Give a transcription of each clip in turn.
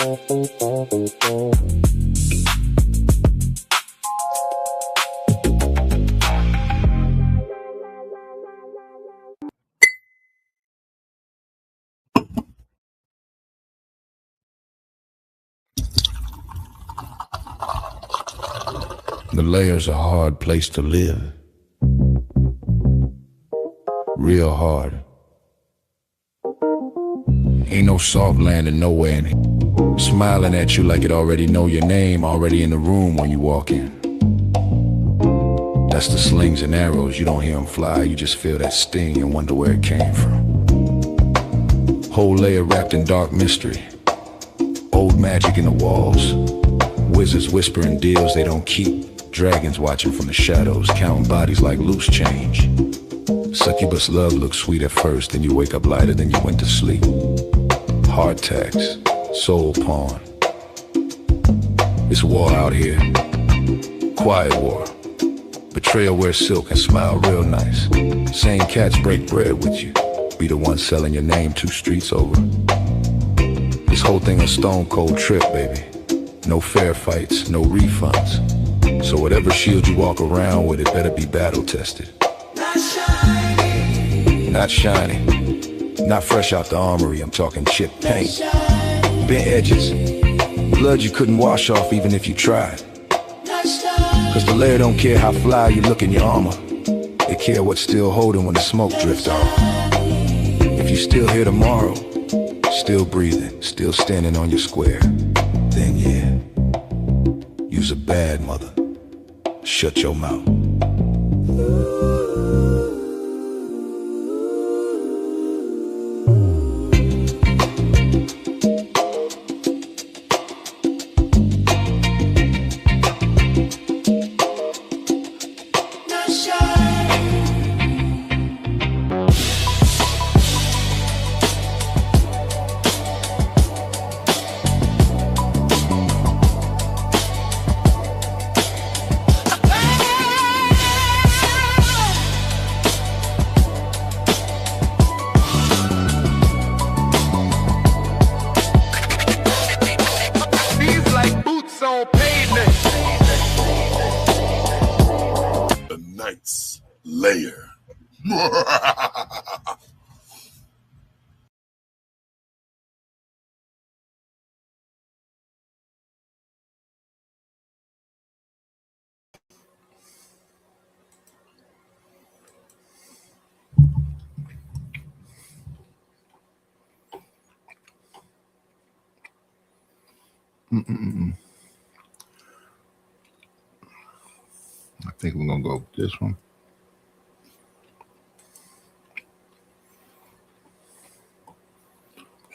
The Layer's a hard place to live. Real hard. Ain't no soft landing nowhere in here. Smiling at you like it already know your name, already in the room when you walk in. That's the slings and arrows, you don't hear them fly, you just feel that sting and wonder where it came from. Whole layer wrapped in dark mystery. Old magic in the walls. Wizards whispering deals they don't keep. Dragons watching from the shadows, counting bodies like loose change. Succubus love looks sweet at first, then you wake up lighter than you went to sleep. Heart tax, soul pawn. It's war out here. Quiet war. Betrayal wears silk and smile real nice. Same cats break bread with you. Be the one selling your name 2 streets over. This whole thing a stone cold trip, baby. No fair fights, no refunds. So whatever shield you walk around with, it better be battle tested. Not shiny. Not shiny. Not fresh out the armory, I'm talking chipped paint. Bent edges. Blood you couldn't wash off even if you tried. Cause the Layer don't care how fly you look in your armor. They care what's still holding when the smoke drifts off. If you still here tomorrow, still breathing, still standing on your square, then yeah, you's a bad mother. Shut your mouth. Layer. I think we're gonna go with this one.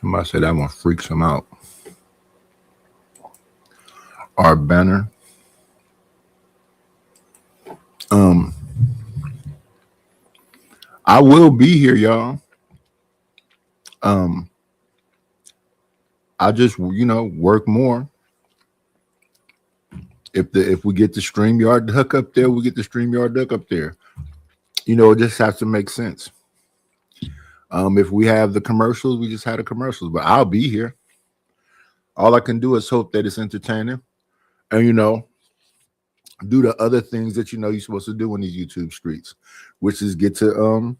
Somebody said that one freaks him out. Our banner. I will be here, y'all. I just, work more. If we get the StreamYard hook up there, we get the StreamYard hook up there. It just has to make sense. If we have the commercials, we just had the commercials, but I'll be here. All I can do is hope that it's entertaining and, do the other things that you're supposed to do in these YouTube streets, which is get to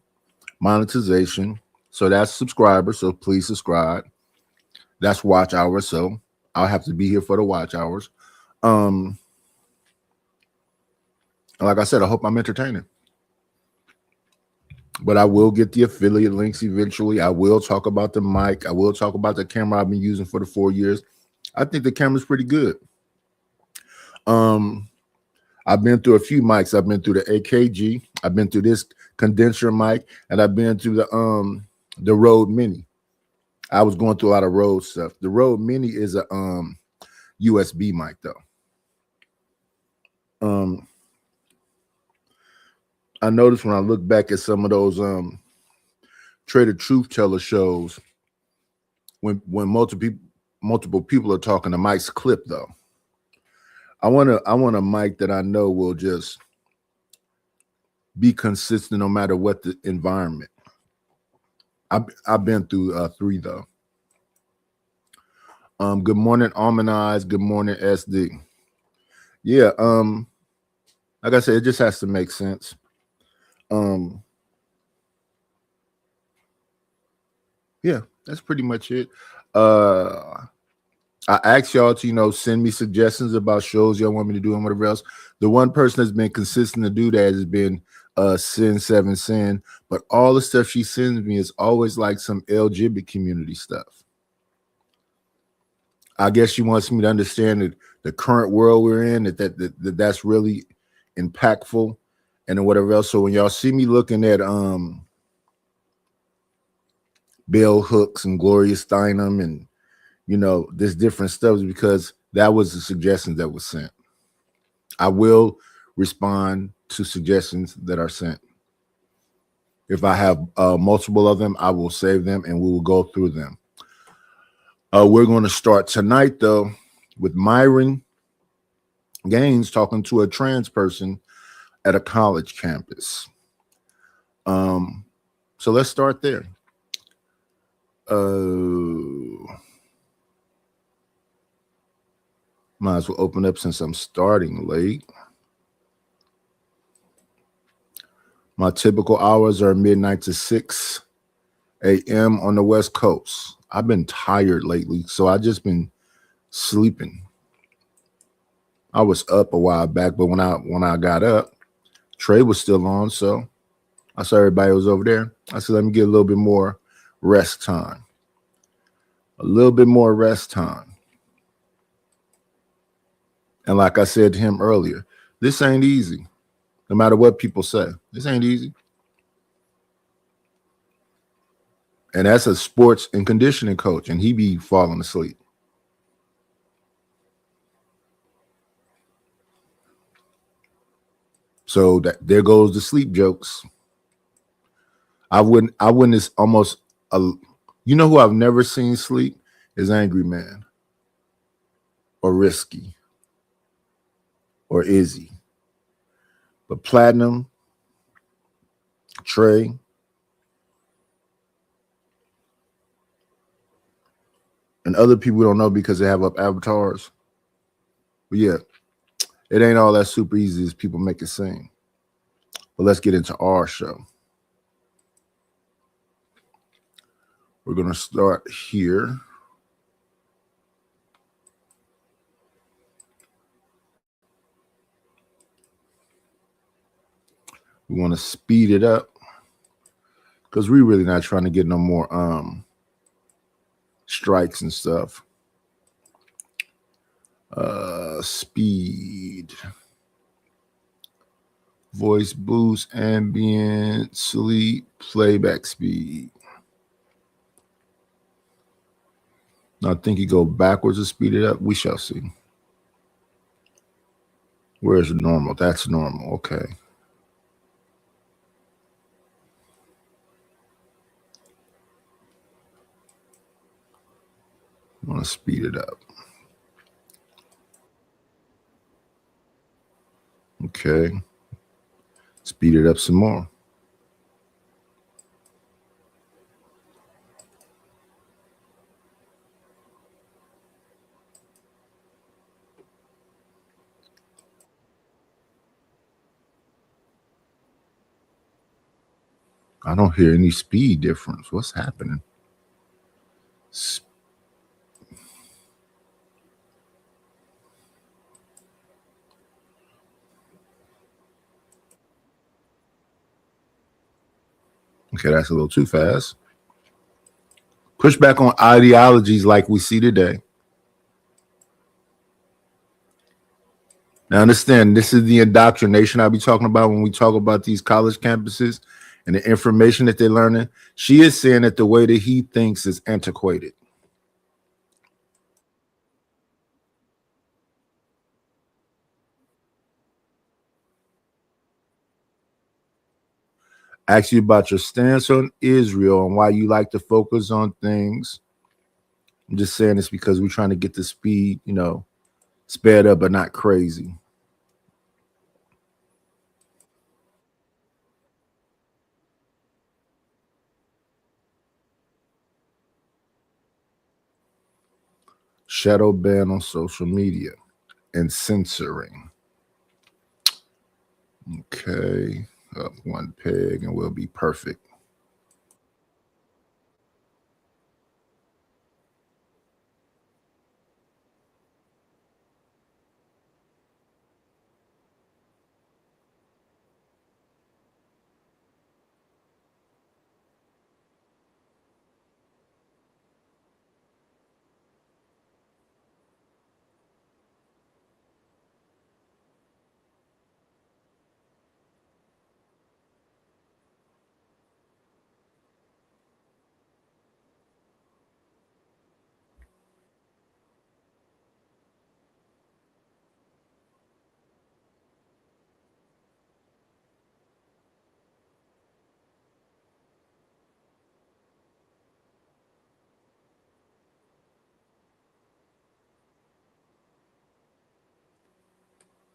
monetization. So that's subscribers. So please subscribe. That's watch hours. So I'll have to be here for the watch hours. Like I said, I hope I'm entertaining. But I will get the affiliate links eventually. I will talk about the mic. I will talk about the camera I've been using for the 4 years. I think the camera's pretty good. I've been through a few mics. I've been through the AKG. I've been through this condenser mic, and I've been through the Rode Mini. I was going through a lot of Rode stuff. The Rode Mini is a USB mic though. I noticed when I look back at some of those Trader Truth Teller shows, when multiple people are talking, the mic's clip though. I want a mic that I know will just be consistent no matter what the environment. I've been through 3 though. Good morning, Almond Eyes. Good morning, SD. Yeah, like I said, it just has to make sense. Yeah, that's pretty much it. I asked y'all to, send me suggestions about shows y'all want me to do and whatever else. The one person that's been consistent to do that has been Sin7Sin, but all the stuff she sends me is always like some LGBT community stuff. I guess she wants me to understand that the current world we're in, that's really impactful and whatever else. So when y'all see me looking at Bell Hooks and Gloria Steinem and this different stuff, because that was the suggestions that was sent. I will respond to suggestions that are sent. If I have multiple of them, I will save them and we will go through them. We're going to start tonight, though, with Myron Gaines talking to a trans person at a college campus. So let's start there. Might as well open up since I'm starting late. My typical hours are midnight to 6 a.m. on the West Coast. I've been tired lately, so I just been sleeping. I was up a while back, but when I got up, Trey was still on, so I saw everybody was over there. I said, let me get a little bit more rest time. A little bit more rest time. And like I said to him earlier, this ain't easy. No matter what people say, this ain't easy. And that's a sports and conditioning coach, and he be falling asleep. So there goes the sleep jokes. I wouldn't. It's almost you know who I've never seen sleep is Angry Man or Risky or Izzy. But Platinum, Trey, and other people don't know because they have up avatars. But yeah, it ain't all that super easy as people make it seem. But let's get into our show. We're going to start here. We want to speed it up because we're really not trying to get no more strikes and stuff. Speed. Voice boost, ambient, sleep, playback speed. I think you go backwards to speed it up. We shall see. Where's normal? That's normal. Okay. I want to speed it up. Okay. Speed it up some more. I don't hear any speed difference. What's happening? Okay, that's a little too fast. Push back on ideologies like we see today. Now, understand, this is the indoctrination I'll be talking about when we talk about these college campuses and the information that they're learning. She is saying that the way that he thinks is antiquated. Ask you about your stance on Israel and why you like to focus on things. I'm just saying this because we're trying to get the speed, sped up, but not crazy. Shadow ban on social media and censoring. Okay, up one peg and we'll be perfect.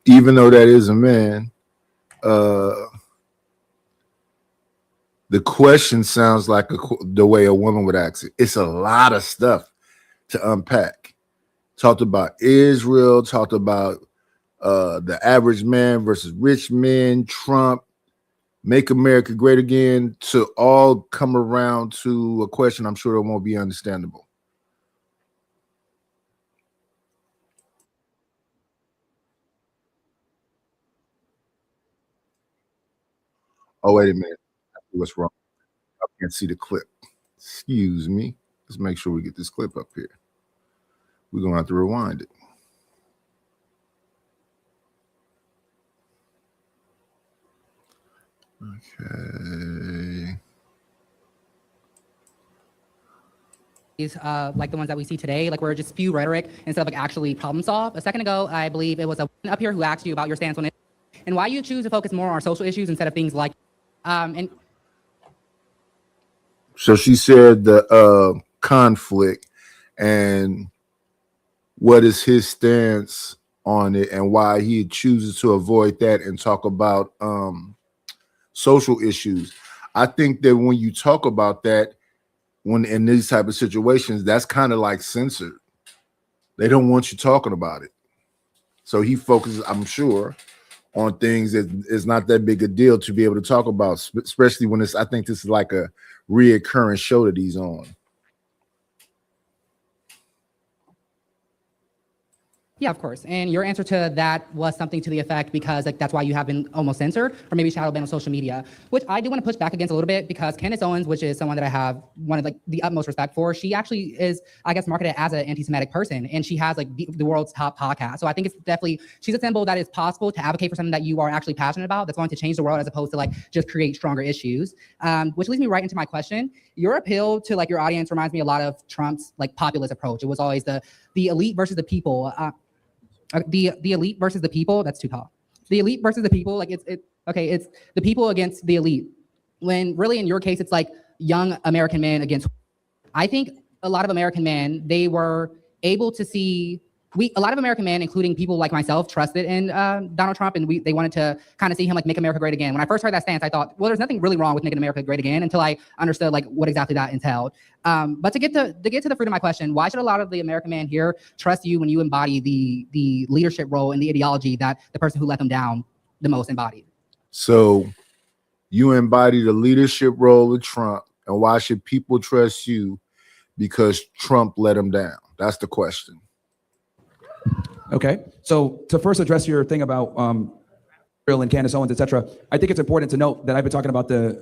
Even though that is a man, the question sounds like the way a woman would ask it. It's a lot of stuff to unpack. Talked about Israel, talked about the average man versus rich men, Trump, make America great again, to all come around to a question I'm sure it won't be understandable. Oh, wait a minute. What's wrong? I can't see the clip. Excuse me. Let's make sure we get this clip up here. We're going to have to rewind it. Okay. Like the ones that we see today, like we're just spew rhetoric instead of like actually problem solve. A second ago, I believe it was a woman up here who asked you about your stance on it and why you choose to focus more on social issues instead of things like and so she said the conflict and what is his stance on it and why he chooses to avoid that and talk about social issues. I think that when you talk about that, when in these type of situations, that's kind of like censored. They don't want you talking about it. So he focuses, I'm sure, on things that is not that big a deal to be able to talk about, especially when I think this is like a reoccurring show that he's on. Yeah, of course. And your answer to that was something to the effect because like that's why you have been almost censored or maybe shadow banned on social media, which I do want to push back against a little bit because Candace Owens, which is someone that I have one of like the utmost respect for, she actually is, I guess, marketed as an anti-Semitic person, and she has like the world's top podcast. So I think it's definitely, she's a symbol that is possible to advocate for something that you are actually passionate about that's going to change the world as opposed to like just create stronger issues. Which leads me right into my question. Your appeal to like your audience reminds me a lot of Trump's like populist approach. It was always the elite versus the people. The elite versus the people, that's too tall. The elite versus the people, like it's the people against the elite. When really in your case, it's like young American men against, I think a lot of American men, they were able to see, a lot of American men, including people like myself, trusted in Donald Trump, and they wanted to kind of see him like make America great again. When I first heard that stance, I thought, well, there's nothing really wrong with making America great again until I understood like what exactly that entailed. But to get to the fruit of my question, why should a lot of the American men here trust you when you embody the leadership role and the ideology that the person who let them down the most embodied? So you embody the leadership role of Trump, and why should people trust you because Trump let them down? That's the question. Okay, so to first address your thing about Israel and Candace Owens, etc., I think it's important to note that I've been talking about the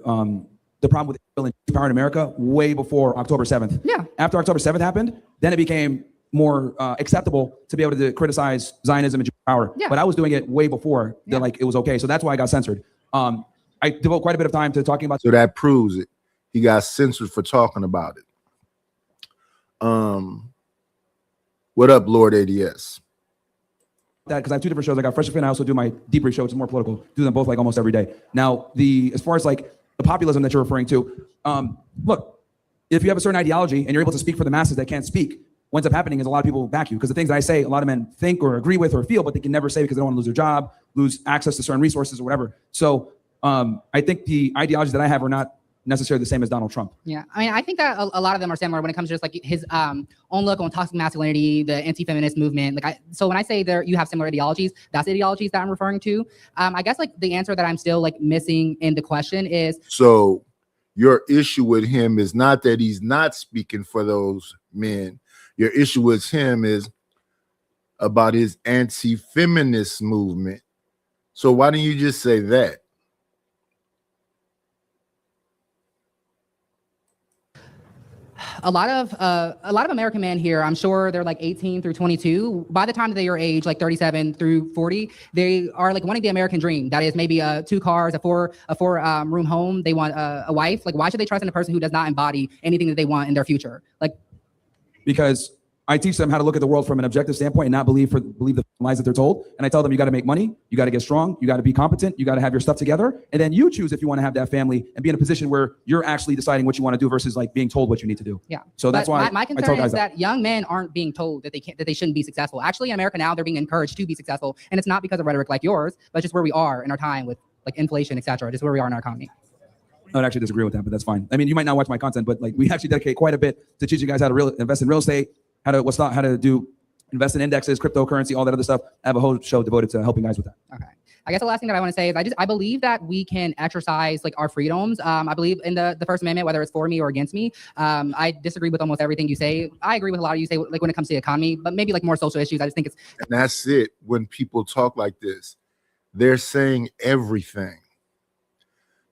problem with Israel and power in America way before October 7th. Yeah. After October 7th happened, then it became more acceptable to be able to criticize Zionism and Jewish power. Yeah. But I was doing it way before that, like it was okay. So that's why I got censored. I devote quite a bit of time to talking about. So that proves it. He got censored for talking about it. What up, Lord ADS? That because I have two different shows. I got Fresh Offend. I also do my Deep Reach show, which is more political. Do them both like almost every day. Now, as far as like the populism that you're referring to, look, if you have a certain ideology and you're able to speak for the masses that can't speak, what ends up happening is a lot of people back you because the things that I say, a lot of men think or agree with or feel, but they can never say because they don't want to lose their job, lose access to certain resources or whatever. So I think the ideologies that I have are not necessarily the same as Donald Trump. Yeah, I mean, I think that a lot of them are similar when it comes to just like his own look on toxic masculinity, the anti-feminist movement. So when I say there you have similar ideologies, that's the ideologies that I'm referring to. I guess like the answer that I'm still like missing in the question is, so your issue with him is not that he's not speaking for those men. Your issue with him is about his anti-feminist movement. So why don't you just say that? a lot of American men here, I'm sure they're like 18 through 22. By the time that they are age like 37 through 40, they are like wanting the American dream. That is maybe 2 cars, a four room home. They want a wife. Like, why should they trust in a person who does not embody anything that they want in their future? Like, because I teach them how to look at the world from an objective standpoint and not believe the lies that they're told. And I tell them, you got to make money, you got to get strong, you got to be competent, you got to have your stuff together, and then you choose if you want to have that family and be in a position where you're actually deciding what you want to do versus like being told what you need to do. Yeah. So that's why my concern is that young men aren't being told that they shouldn't be successful. Actually, in America now, they're being encouraged to be successful, and it's not because of rhetoric like yours, but just where we are in our time with like inflation, etc. Just where we are in our economy. I would actually disagree with that, but that's fine. I mean, you might not watch my content, but like we actually dedicate quite a bit to teaching guys how to invest in real estate, how to do invest in indexes, cryptocurrency, all that other stuff. I have a whole show devoted to helping guys with that. Okay. I guess the last thing that I want to say is I believe that we can exercise like our freedoms. I believe in the First Amendment, whether it's for me or against me. I disagree with almost everything you say. I agree with a lot of you say like when it comes to the economy, but maybe like more social issues. I just think it's. And that's it. When people talk like this, they're saying everything.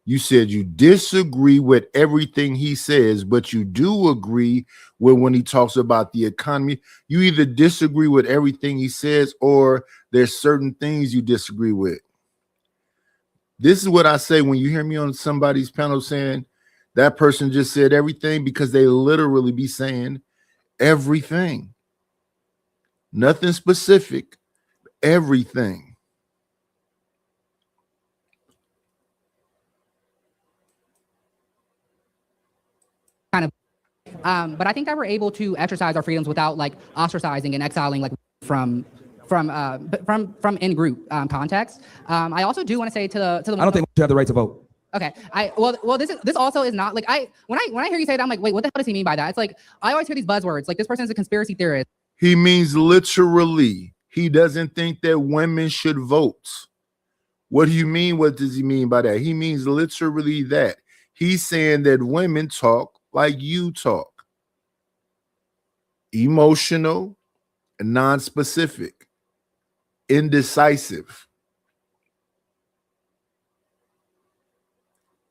You said you disagree with everything he says, but you do agree with when he talks about the economy. You either disagree with everything he says or there's certain things you disagree with. This is what I say when you hear me on somebody's panel saying that person just said everything, because they literally be saying everything. Nothing specific, everything. Kind of, but I think that we're able to exercise our freedoms without like ostracizing and exiling like from in group context. I also do want to say to the I don't think you have the right to vote. Okay. This also is not like when I hear you say that, I'm like, wait, what the hell does he mean by that? It's like I always hear these buzzwords like this person is a conspiracy theorist. He means literally. He doesn't think that women should vote. What do you mean? What does he mean by that? He means literally that. He's saying that women talk like you talk. Emotional and non-specific. Indecisive.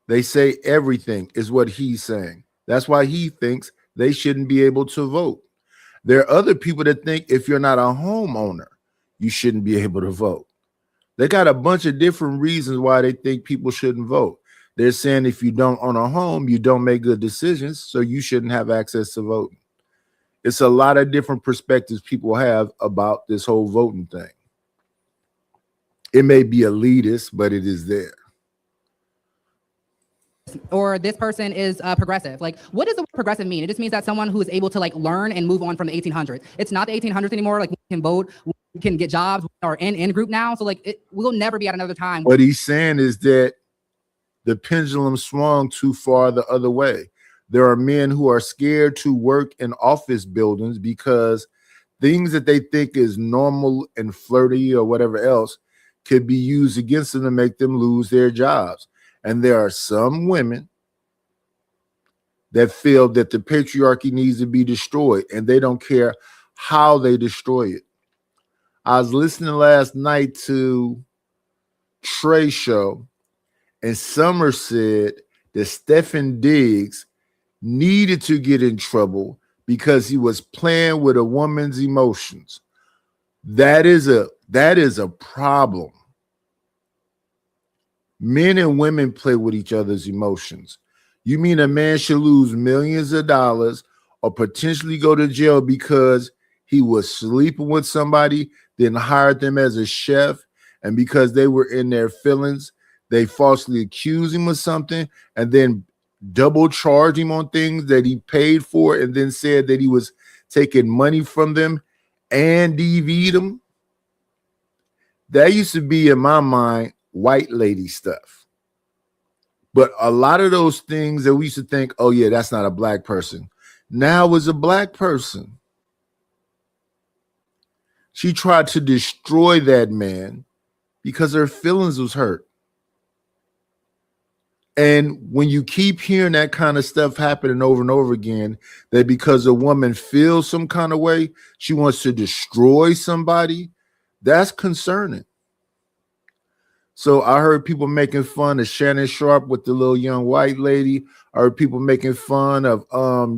They say everything is what he's saying. That's why he thinks they shouldn't be able to vote. There are other people that think if you're not a homeowner, you shouldn't be able to vote. They got a bunch of different reasons why they think people shouldn't vote. They're saying if you don't own a home, you don't make good decisions, so you shouldn't have access to voting. It's a lot of different perspectives people have about this whole voting thing. It may be elitist, but it is there. Or this person is progressive. Like, what does the word progressive mean? It just means that someone who is able to like learn and move on from the 1800s. It's not the 1800s anymore. Like, we can vote, we can get jobs, or in group now. So like, we'll never be at another time. What he's saying is that the pendulum swung too far the other way. There are men who are scared to work in office buildings because things that they think is normal and flirty or whatever else could be used against them to make them lose their jobs. And there are some women that feel that the patriarchy needs to be destroyed, and they don't care how they destroy it. I was listening last night to Trey's show, and Summer said that Stefan Diggs needed to get in trouble because he was playing with a woman's emotions. That is a problem. Men and women play with each other's emotions. You mean a man should lose millions of dollars or potentially go to jail because he was sleeping with somebody, then hired them as a chef, and because they were in their feelings, they falsely accused him of something and then double charged him on things that he paid for and then said that he was taking money from them and DV'd them? That used to be, in my mind, white lady stuff. But a lot of those things that we used to think, oh yeah, that's not a black person, now is a black person. She tried to destroy that man because her feelings was hurt. And when you keep hearing that kind of stuff happening over and over again, that because a woman feels some kind of way, she wants to destroy somebody, that's concerning. So I heard people making fun of Shannon Sharp with the little young white lady. I heard people making fun of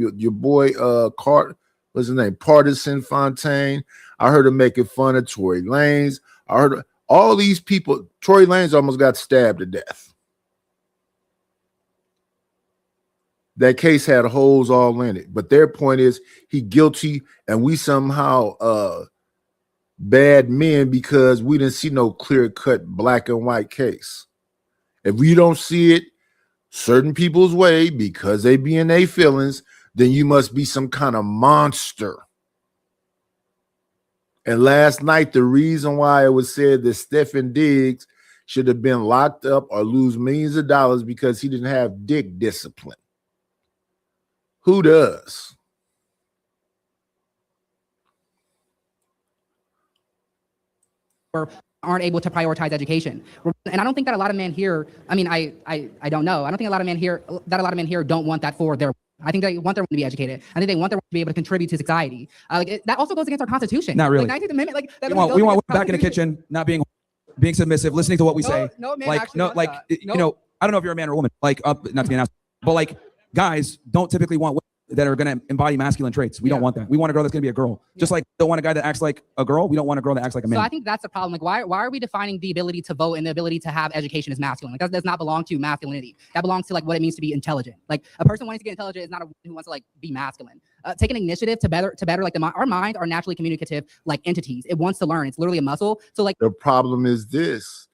your boy what's his name? Partisan Fontaine. I heard him making fun of Tory Lanez. I heard all these people. Tory Lanez almost got stabbed to death. That case had holes all in it, but their point is he guilty, and we somehow bad men because we didn't see no clear-cut black and white case. If we don't see it certain people's way because they be in their feelings, then you must be some kind of monster. And last night, the reason why it was said that Stephen Diggs should have been locked up or lose millions of dollars because he didn't have dick discipline. Who does? Or aren't able to prioritize education. And I don't think that a lot of men here, I mean, I don't know. I don't think a lot of men here don't want that for their, I think they want their women to be educated. I think they want their women to be able to contribute to society. That also goes against our Constitution. Not really. Like 19th Amendment, like that we want women back in the kitchen, not being submissive, listening to what we say. No man like, actually no, wants like, that. you know, I don't know if you're a man or a woman, like, not to be an asshole, but like, guys don't typically want women that are going to embody masculine traits. We don't want that. We want a girl that's going to be a girl. Just like we don't want a guy that acts like a girl. We don't want a girl that acts like a man. So I think that's the problem. Like, why are we defining the ability to vote and the ability to have education as masculine? Like, that does not belong to masculinity. That belongs to like what it means to be intelligent. Like, a person wanting to get intelligent is not a woman who wants to like be masculine. Taking initiative to better like our minds are naturally communicative like entities. It wants to learn. It's literally a muscle. So like the problem is this.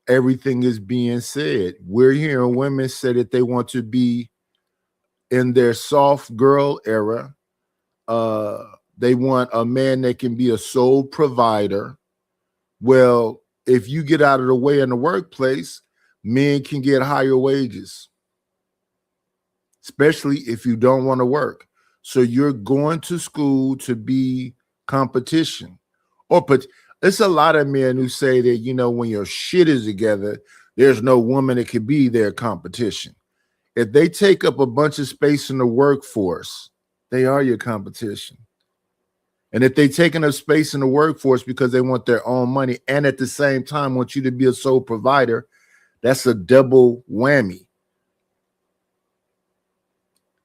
Everything is being said. We're hearing women say that they want to be in their soft girl era. They want a man that can be a sole provider. Well, if you get out of the way in the workplace, men can get higher wages, especially if you don't want to work. So you're going to school to be competition. But it's a lot of men who say that, you know, when your shit is together, there's no woman that can be their competition. If they take up a bunch of space in the workforce, they are your competition. And if they taking up space in the workforce because they want their own money and at the same time want you to be a sole provider, that's a double whammy.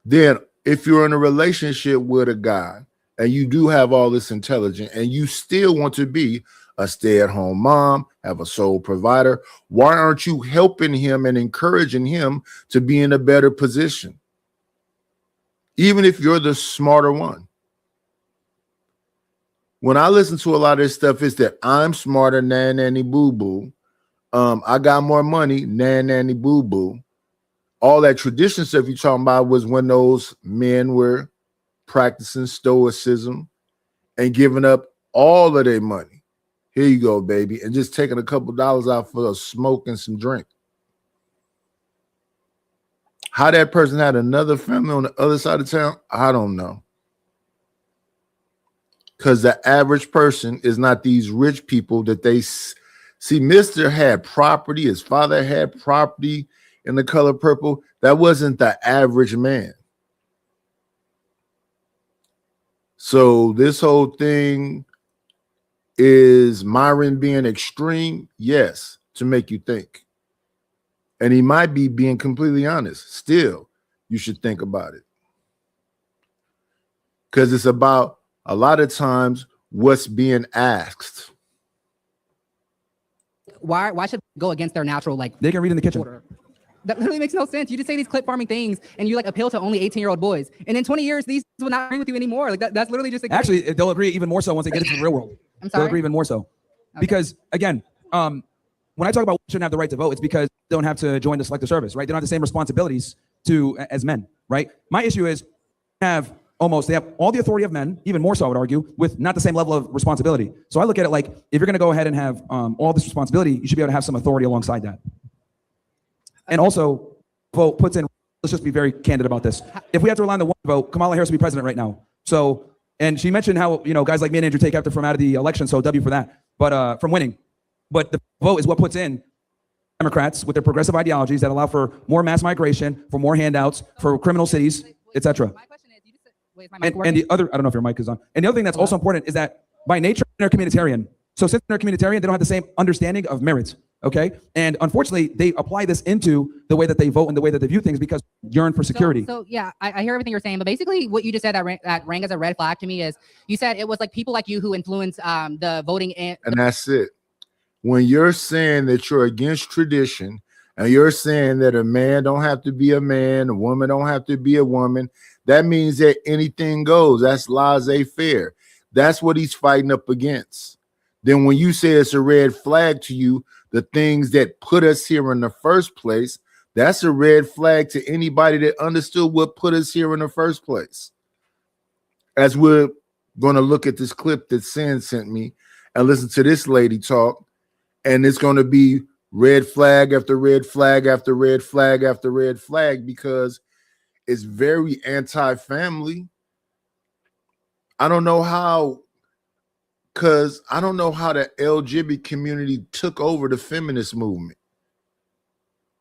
Then if you're in a relationship with a guy and you do have all this intelligence and you still want to be a stay-at-home mom, have a sole provider, why aren't you helping him and encouraging him to be in a better position? Even if you're the smarter one. When I listen to a lot of this stuff, it's that I'm smarter, nan nanny boo boo. I got more money, nan nanny boo boo. All that tradition stuff you're talking about was when those men were practicing stoicism and giving up all of their money. Here you go, baby, and just taking a couple dollars out for a smoke and some drink. How that person had another family on the other side of town, I don't know. Because the average person is not these rich people that they see. Mr. had property, his father had property in the color purple. That wasn't the average man. So this whole thing is Myron being extreme? Yes, to make you think. And he might be being completely honest. Still, you should think about it. Because it's about a lot of times what's being asked. Why should they go against their natural like They can read in the kitchen. order? That literally makes no sense. You just say these clip farming things and you like appeal to only 18-year-old boys. And in 20 years, these will not agree with you anymore. Like that's literally just Actually, they'll agree even more so once they get into the real world. I'm They'll sorry. agree even more so. Okay. Because again, when I talk about women shouldn't have the right to vote, it's because they don't have to join the selective service, right? They don't have the same responsibilities as men, right? My issue is they have all the authority of men, even more so I would argue, with not the same level of responsibility. So I look at it like, if you're gonna go ahead and have all this responsibility, you should be able to have some authority alongside that. And also, vote puts in, let's just be very candid about this. If we have to rely on the one vote, Kamala Harris would be president right now. So, and she mentioned how, guys like me and Andrew take after from out of the election, so W for that, but from winning. But the vote is what puts in Democrats with their progressive ideologies that allow for more mass migration, for more handouts, for criminal cities, etc. My question is, you just said, wait, is my mic And working? the other, I don't know if your mic is on. And the other thing that's also important is that by nature, they're communitarian. So since they're communitarian, they don't have the same understanding of merit. Okay. And unfortunately, they apply this into the way that they vote and the way that they view things because they yearn for security. So yeah, I hear everything you're saying, but basically what you just said that rang as a red flag to me is you said it was like people like you who influence the voting And that's it. When you're saying that you're against tradition and you're saying that a man don't have to be a man, a woman don't have to be a woman, that means that anything goes. That's laissez-faire. That's what he's fighting up against. Then when you say it's a red flag to you, the things that put us here in the first place, that's a red flag to anybody that understood what put us here in the first place. As we're going to look at this clip that Sin sent me and listen to this lady talk, and it's going to be red flag after red flag after red flag after red flag because it's very anti-family. I don't know how the LGBT community took over the feminist movement.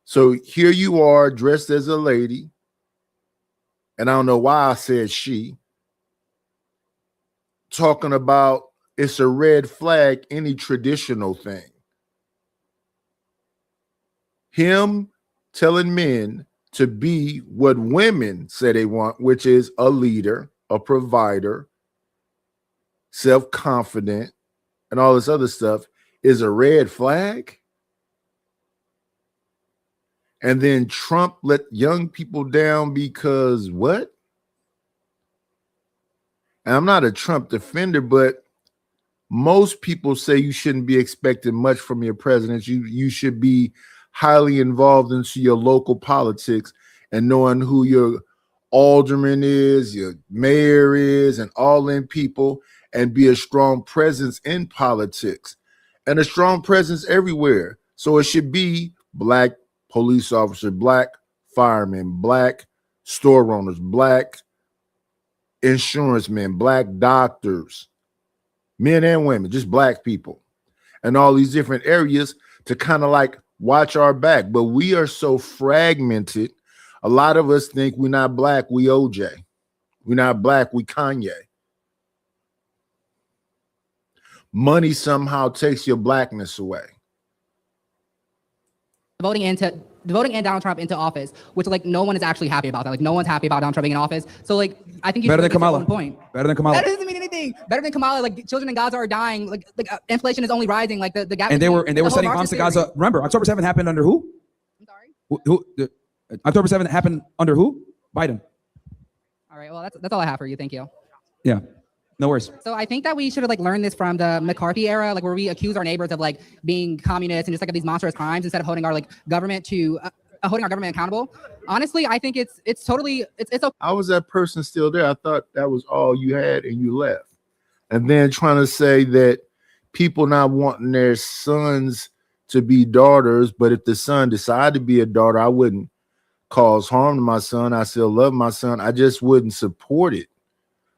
So here you are dressed as a lady, and I don't know why I said she, talking about it's a red flag, any traditional thing. Him telling men to be what women say they want, which is a leader, a provider, self-confident, and all this other stuff, is a red flag. And then Trump let young people down because what? And I'm not a Trump defender, but most people say you shouldn't be expecting much from your president. You should be highly involved into your local politics and knowing who your alderman is, your mayor is, and all them people, and be a strong presence in politics and a strong presence everywhere. So it should be black police officer, black firemen, black store owners, black insurance men, black doctors, men and women, just black people, and all these different areas to kind of like watch our back. But we are so fragmented. A lot of us think we're not black, we OJ. We're not black, we Kanye. Money somehow takes your blackness away. voting in Donald Trump into office, which like no one is actually happy about that. Like no one's happy about Donald Trump being in office. So like I think you Better should than make Kamala. this point. Better than Kamala. That doesn't mean anything. Better than Kamala. Like children in Gaza are dying. Like inflation is only rising. Like the gap. And they were the whole sending Marxist bombs to theory. Gaza. Remember, October 7th happened under who? I'm sorry. October 7th happened under who? Biden. All right. Well, that's all I have for you. Thank you. Yeah. No worries. So I think that we should have like learned this from the McCarthy era, like where we accuse our neighbors of like being communists and just like of these monstrous crimes instead of holding our like government to holding our government accountable. Honestly, I think it's totally it's okay. How was that person still there? I thought that was all you had and you left. And then trying to say that people not wanting their sons to be daughters, but if the son decided to be a daughter, I wouldn't cause harm to my son. I still love my son. I just wouldn't support it.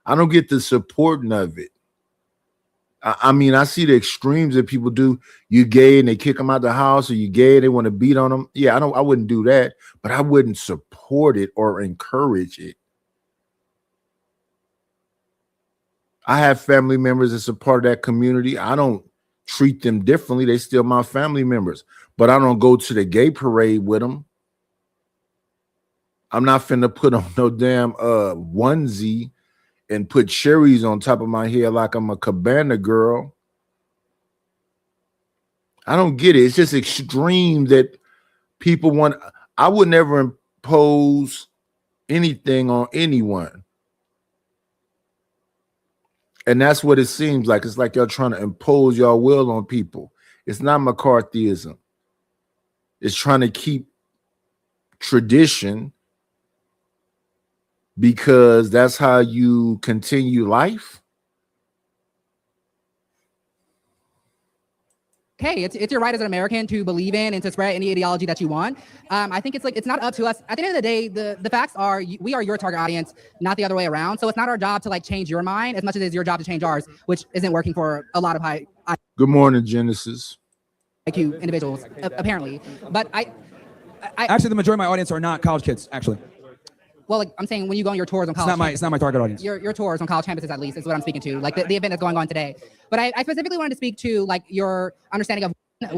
I don't get the supporting of it. I mean, I see the extremes that people do. You gay and they kick them out the house, or you gay and they want to beat on them. Yeah, I wouldn't do that, but I wouldn't support it or encourage it. I have family members that's a part of that community. I don't treat them differently. They still my family members, but I don't go to the gay parade with them. I'm not finna put on no damn onesie and put cherries on top of my head like I'm a cabana girl. I don't get it. It's just extreme that people want. I would never impose anything on anyone. And that's what it seems like. It's like y'all trying to impose your will on people. It's not McCarthyism. It's trying to keep tradition because that's how you continue life. okay, it's your right as an American to believe in and to spread any ideology that you want. I think it's not up to us. At the end of the day, the facts are we are your target audience, not the other way around. So it's not our job to like change your mind as much as it's your job to change ours, which isn't working for a lot of high Good morning, Genesis. IQ individuals, apparently. But I Actually, the majority of my audience are not college kids. Actually, well, like I'm saying, when you go on your tours on college, it's not my target audience. your tours on college campuses, at least, is what I'm speaking to. Like the event that's going on today. But I specifically wanted to speak to like your understanding of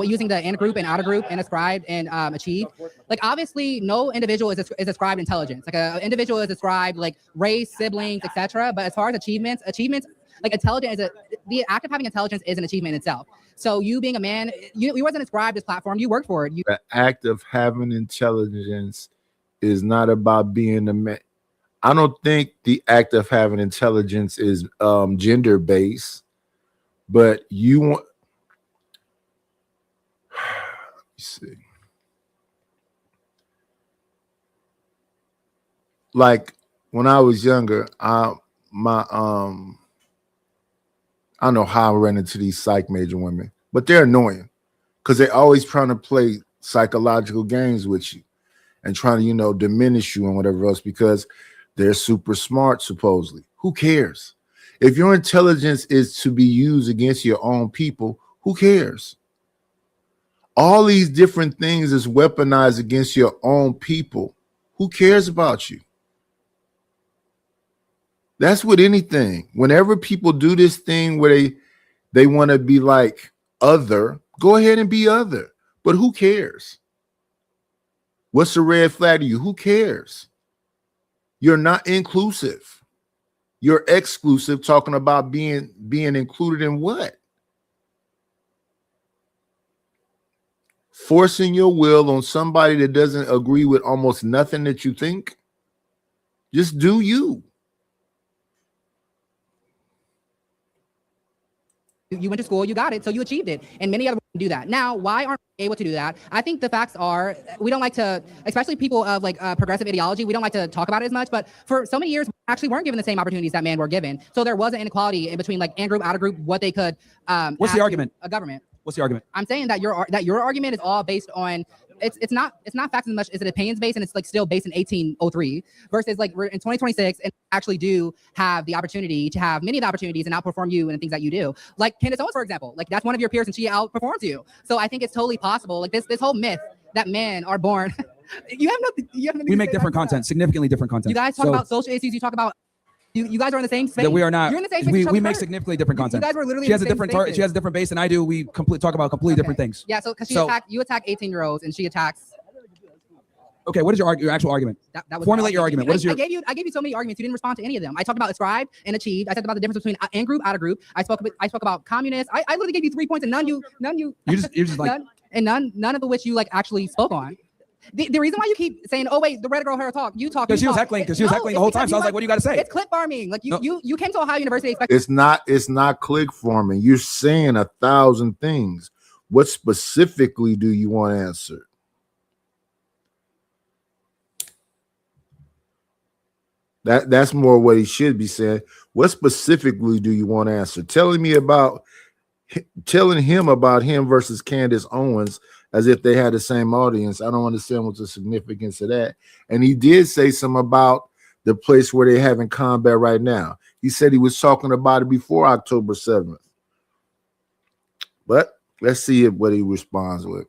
using the in group and outer group and ascribed and achieved. Like obviously, no individual is ascribed intelligence. Like an individual is ascribed like race, siblings, etc. But as far as achievements, like intelligence is the act of having intelligence is an achievement in itself. So you being a man, you wasn't ascribed this platform. You worked for it. The act of having intelligence is not about being a man. I don't think the act of having intelligence is gender based, but you want. See, like when I was younger, I don't know how I ran into these psych major women, but they're annoying because they're always trying to play psychological games with you and trying to, diminish you and whatever else because they're super smart, supposedly. Who cares? If your intelligence is to be used against your own people, who cares? All these different things is weaponized against your own people. Who cares about you? That's with anything. Whenever people do this thing where they want to be like other, go ahead and be other. But who cares? What's the red flag to you? Who cares? You're not inclusive. You're exclusive, talking about being included in what? Forcing your will on somebody that doesn't agree with almost nothing that you think. Just do you. You went to school, you got it, so you achieved it. And many other women do that. Now, why aren't we able to do that? I think the facts are, we don't like to, especially people of like progressive ideology, we don't like to talk about it as much, but for so many years, we actually weren't given the same opportunities that men were given. So there was an inequality in between like in group, out of group, what they could What's the argument? a government. What's the argument? I'm saying that your argument is all based on it's not facts as much as it opinions based, and it's like still based in 1803 versus like we're in 2026 and actually do have the opportunity to have many of the opportunities and outperform you in the things that you do. Like Candace Owens, for example, like that's one of your peers and she outperforms you. So I think it's totally possible. Like this whole myth that men are born. you have nothing. We make different content, significantly different content. You guys talk about social issues. You talk about. You guys are in the same space. That we are not. You're in the same space. We make significantly different content. You guys were literally. She has a different target. She has a different base than I do. We talk about completely different things. Yeah. So because you attack 18-year-olds and she attacks. Okay. What is your actual argument? That was Formulate your argument. What is your? I gave you so many arguments. You didn't respond to any of them. I talked about ascribed and achieved. I talked about the difference between in group, out of group. I spoke about communists. I literally gave you 3 points and none you. You're just like none of which you like actually spoke on. The reason why you keep saying, "Oh wait, the red girl hair talk," you talk because she was heckling the whole time. So I was like, "What do you got to say?" It's clip farming. Like you came to Ohio University. It's not click farming. You're saying 1,000 things. What specifically do you want answered? That's more what he should be saying. What specifically do you want answered? Telling him about him versus Candace Owens as if they had the same audience. I don't understand what's the significance of that. And he did say something about the place where they're having combat right now. He said he was talking about it before October 7th. But let's see what he responds with.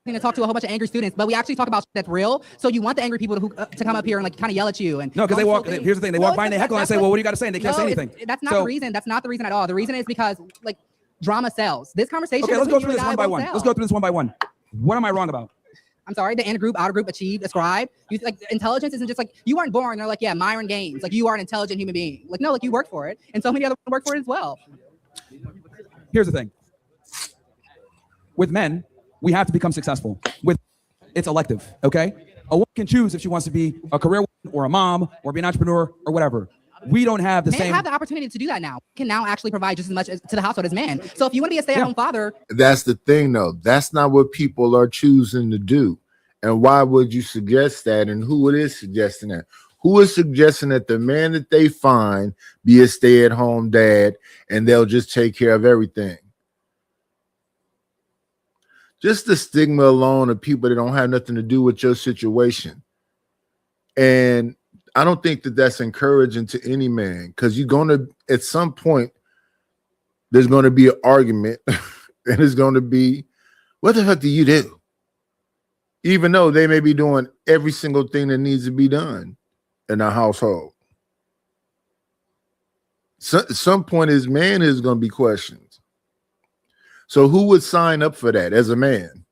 To talk to a whole bunch of angry students, but we actually talk about shit that's real. So you want the angry people to come up here and like kind of yell at you and no, because they walk. Here's the thing: they walk by and they heckle and I say, "Well, what do you got to say?" And they can't say anything. That's not the reason. That's not the reason at all. The reason is because like drama sells. This conversation. Okay, let's go through this one by one. Let's go through this one by one. What am I wrong about? I'm sorry. The in group, outer group, achieved, ascribed. You like intelligence isn't just like you weren't born. They're like, yeah, Myron Gaines. Like you are an intelligent human being. Like no, like you worked for it, and so many other people work for it as well. Here's the thing. With men, we have to become successful. It's elective, okay? A woman can choose if she wants to be a career woman or a mom or be an entrepreneur or whatever. We don't have the same. Men have the opportunity to do that now. We can now actually provide just as much to the household as men. So if you want to be a stay-at-home father. That's the thing, though. That's not what people are choosing to do. And why would you suggest that? And who it is suggesting that? Who is suggesting that the man that they find be a stay-at-home dad and they'll just take care of everything? just the stigma alone of people that don't have nothing to do with your situation. And I don't think that that's encouraging to any man, because you're going to, at some point, there's going to be an argument and it's going to be, what the heck do you do? Even though they may be doing every single thing that needs to be done in a household. So, at some point, his man is going to be questioned. So who would sign up for that as a man?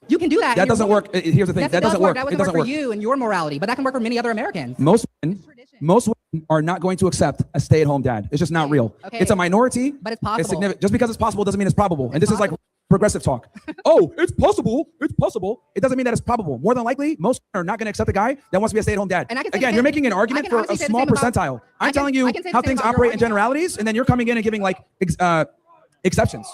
You can do that. That doesn't work. Here's the thing. Yes, That doesn't work. That It would doesn't work work. for you and your morality, but that can work for many other Americans. Most women are not going to accept a stay-at-home dad. It's just not real. Okay. It's a minority. But it's possible. significant. Just because it's possible doesn't mean it's probable. And this is like progressive talk. Oh, it's possible. It's possible. It doesn't mean that it's probable. More than likely, most are not going to accept a guy that wants to be a stay-at-home dad. And I can say Again, the you're same- making an I argument can for honestly a say the small same about- percentile. I I'm can- telling you I can say the how same things about your operate in argument. generalities, and then you're coming in and giving like exceptions.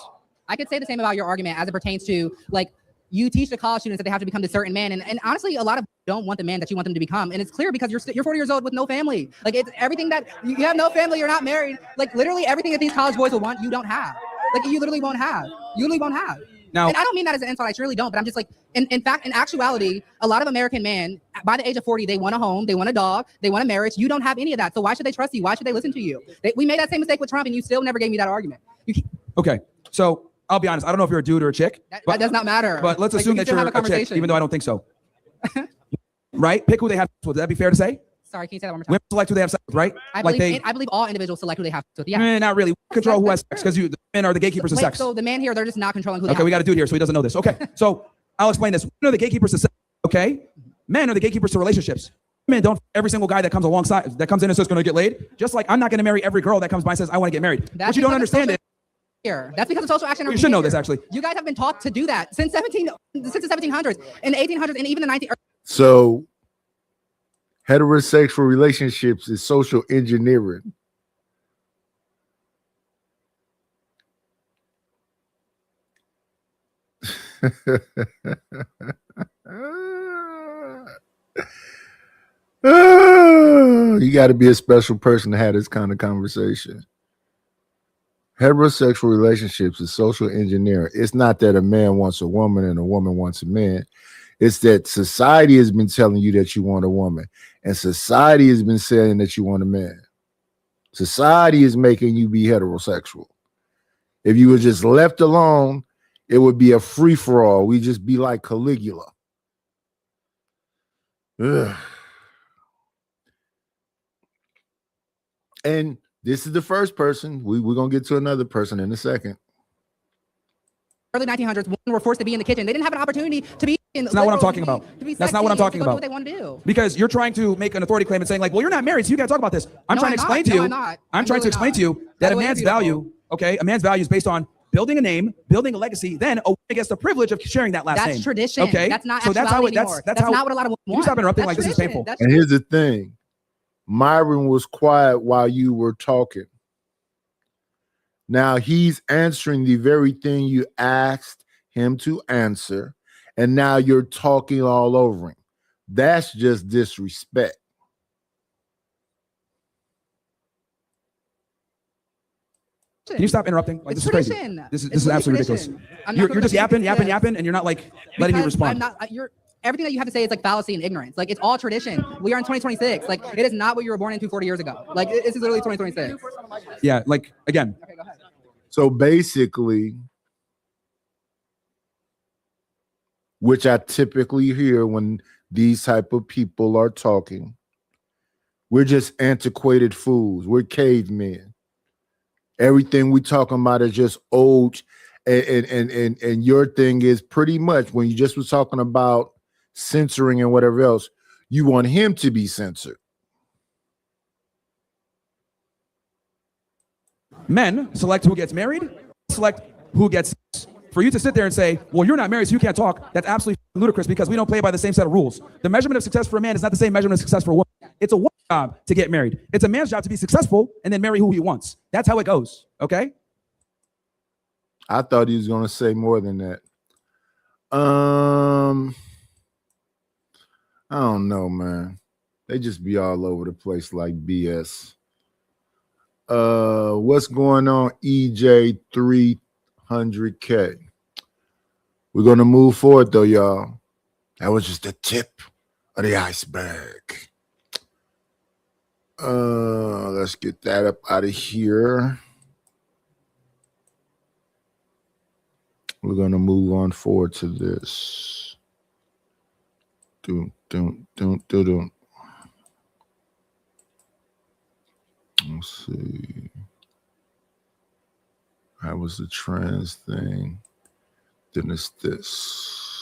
I could say the same about your argument as it pertains to like you teach the college students that they have to become this certain man, and honestly, a lot of don't want the man that you want them to become, and it's clear because you're 40 years old with no family. Like it's everything that you have no family, you're not married. Like literally everything that these college boys will want, you don't have. Like you literally won't have. You literally won't have. Now, And I don't mean that as an insult. I truly don't. But I'm just like, in fact, in actuality, a lot of American men, by the age of 40, they want a home, they want a dog, they want a marriage. You don't have any of that. So why should they trust you? Why should they listen to you? We made that same mistake with Trump, and you still never gave me that argument. okay, so I'll be honest. I don't know if you're a dude or a chick. That does not matter. But let's Like, assume we can that still you're have a chick, conversation. even though I don't think so. Right? Pick who they have sex with. Would that be fair to say? Sorry, can you say that one more time? Women select who they have sex with, right? I like believe, I believe all individuals select who they have to. Yeah. Not really. We control who has sex because the men are the gatekeepers of Wait, sex. so the man here, they're just not controlling who they Okay, have. we got a dude here, so he doesn't know this. Okay, so I'll explain this. Women are the gatekeepers to sex. Okay, men are the gatekeepers to relationships. Men don't every single guy that comes alongside that comes in and says going to get laid. Just like I'm not going to marry every girl that comes by and says I want to get married. That's What you don't because of understand is Here. That's because of social action. you should know this actually. You guys have been taught to do that since the 1700s, in the 1800s, and even the 19. So heterosexual relationships is social engineering. You got to be a special person to have this kind of conversation. Heterosexual relationships is social engineering. It's not that a man wants a woman and a woman wants a man. It's that society has been telling you that you want a woman, and society has been saying that you want a man. Society is making you be heterosexual. If you were just left alone, it would be a free-for-all. We'd just be like Caligula. Ugh. And this is the first person. We're going to get to another person in a second. Early 1900s, women were forced to be in the kitchen. They didn't have an opportunity to be in. That's not what I'm talking about. That's not what I'm talking Do about. what they want to do. Because you're trying to make an authority claim and saying like, well, you're not married, so you got to talk about this. I'm No, trying to I'm explain not. to No, you. I'm not. I'm trying to really explain not. to you By that the a way, man's you're value, okay, a man's value is based on building a name, building a legacy. Then a woman gets the privilege of sharing that last name. That's tradition. Okay, That's not so that's how actuality it. anymore. That's how. not what a lot of women You want. stop interrupting That's like this is tradition. painful. That's And here's the thing. Myron was quiet while you were talking. Now he's answering the very thing you asked him to answer, and now you're talking all over him. That's just disrespect. Can you stop interrupting? Like It's this is crazy. tradition. This It's is really absolutely tradition. ridiculous. I'm not You're gonna just repeat yapping, this and you're not like letting me because respond. I'm not. You're everything that you have to say is like fallacy and ignorance. Like it's all tradition. We are in 2026. Like it is not what you were born into 40 years ago. Like this is literally 2026. Yeah, like again, Okay, go ahead. So basically, which I typically hear when these type of people are talking, we're just antiquated fools. We're cavemen. Everything we talking about is just old, and your thing is pretty much when you just was talking about censoring and whatever else, you want him to be censored. men select who gets married, select who gets sex. For you to sit there and say, well, you're not married, so you can't talk, that's absolutely ludicrous because we don't play by the same set of rules. The measurement of success for a man is not the same measurement of success for a woman. It's a woman's job to get married. It's a man's job to be successful and then marry who he wants. That's how it goes, okay? I thought he was going to say more than that. I don't know, man. They just be all over the place like BS. What's going on, EJ 300K? We're gonna move forward though, y'all. That was just the tip of the iceberg. Let's get that up out of here. We're gonna move on forward to this. Let's see. That was the trans thing. Then it's this.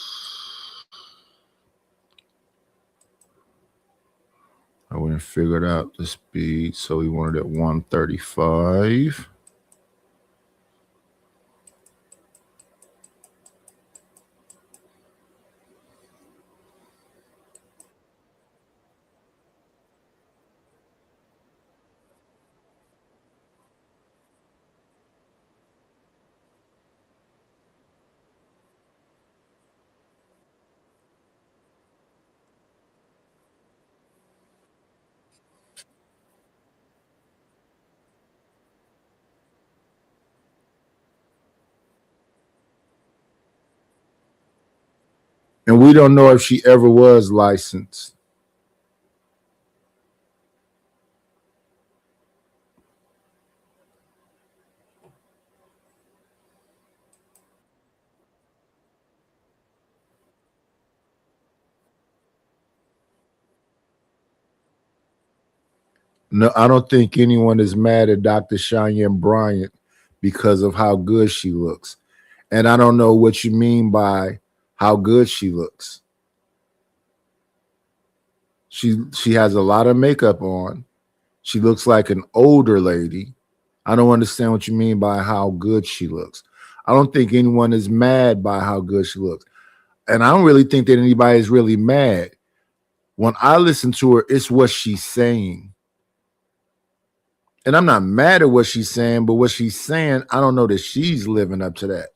I went and figured out the speed, so we wanted at 135. And we don't know if she ever was licensed. No, I don't think anyone is mad at Dr. Cheyenne Bryant because of how good she looks. And I don't know what you mean by how good she looks. She has a lot of makeup on. She looks like an older lady. I don't understand what you mean by how good she looks. I don't think anyone is mad by how good she looks. And I don't really think that anybody is really mad. When I listen to her, it's what she's saying. And I'm not mad at what she's saying, but what she's saying, I don't know that she's living up to that.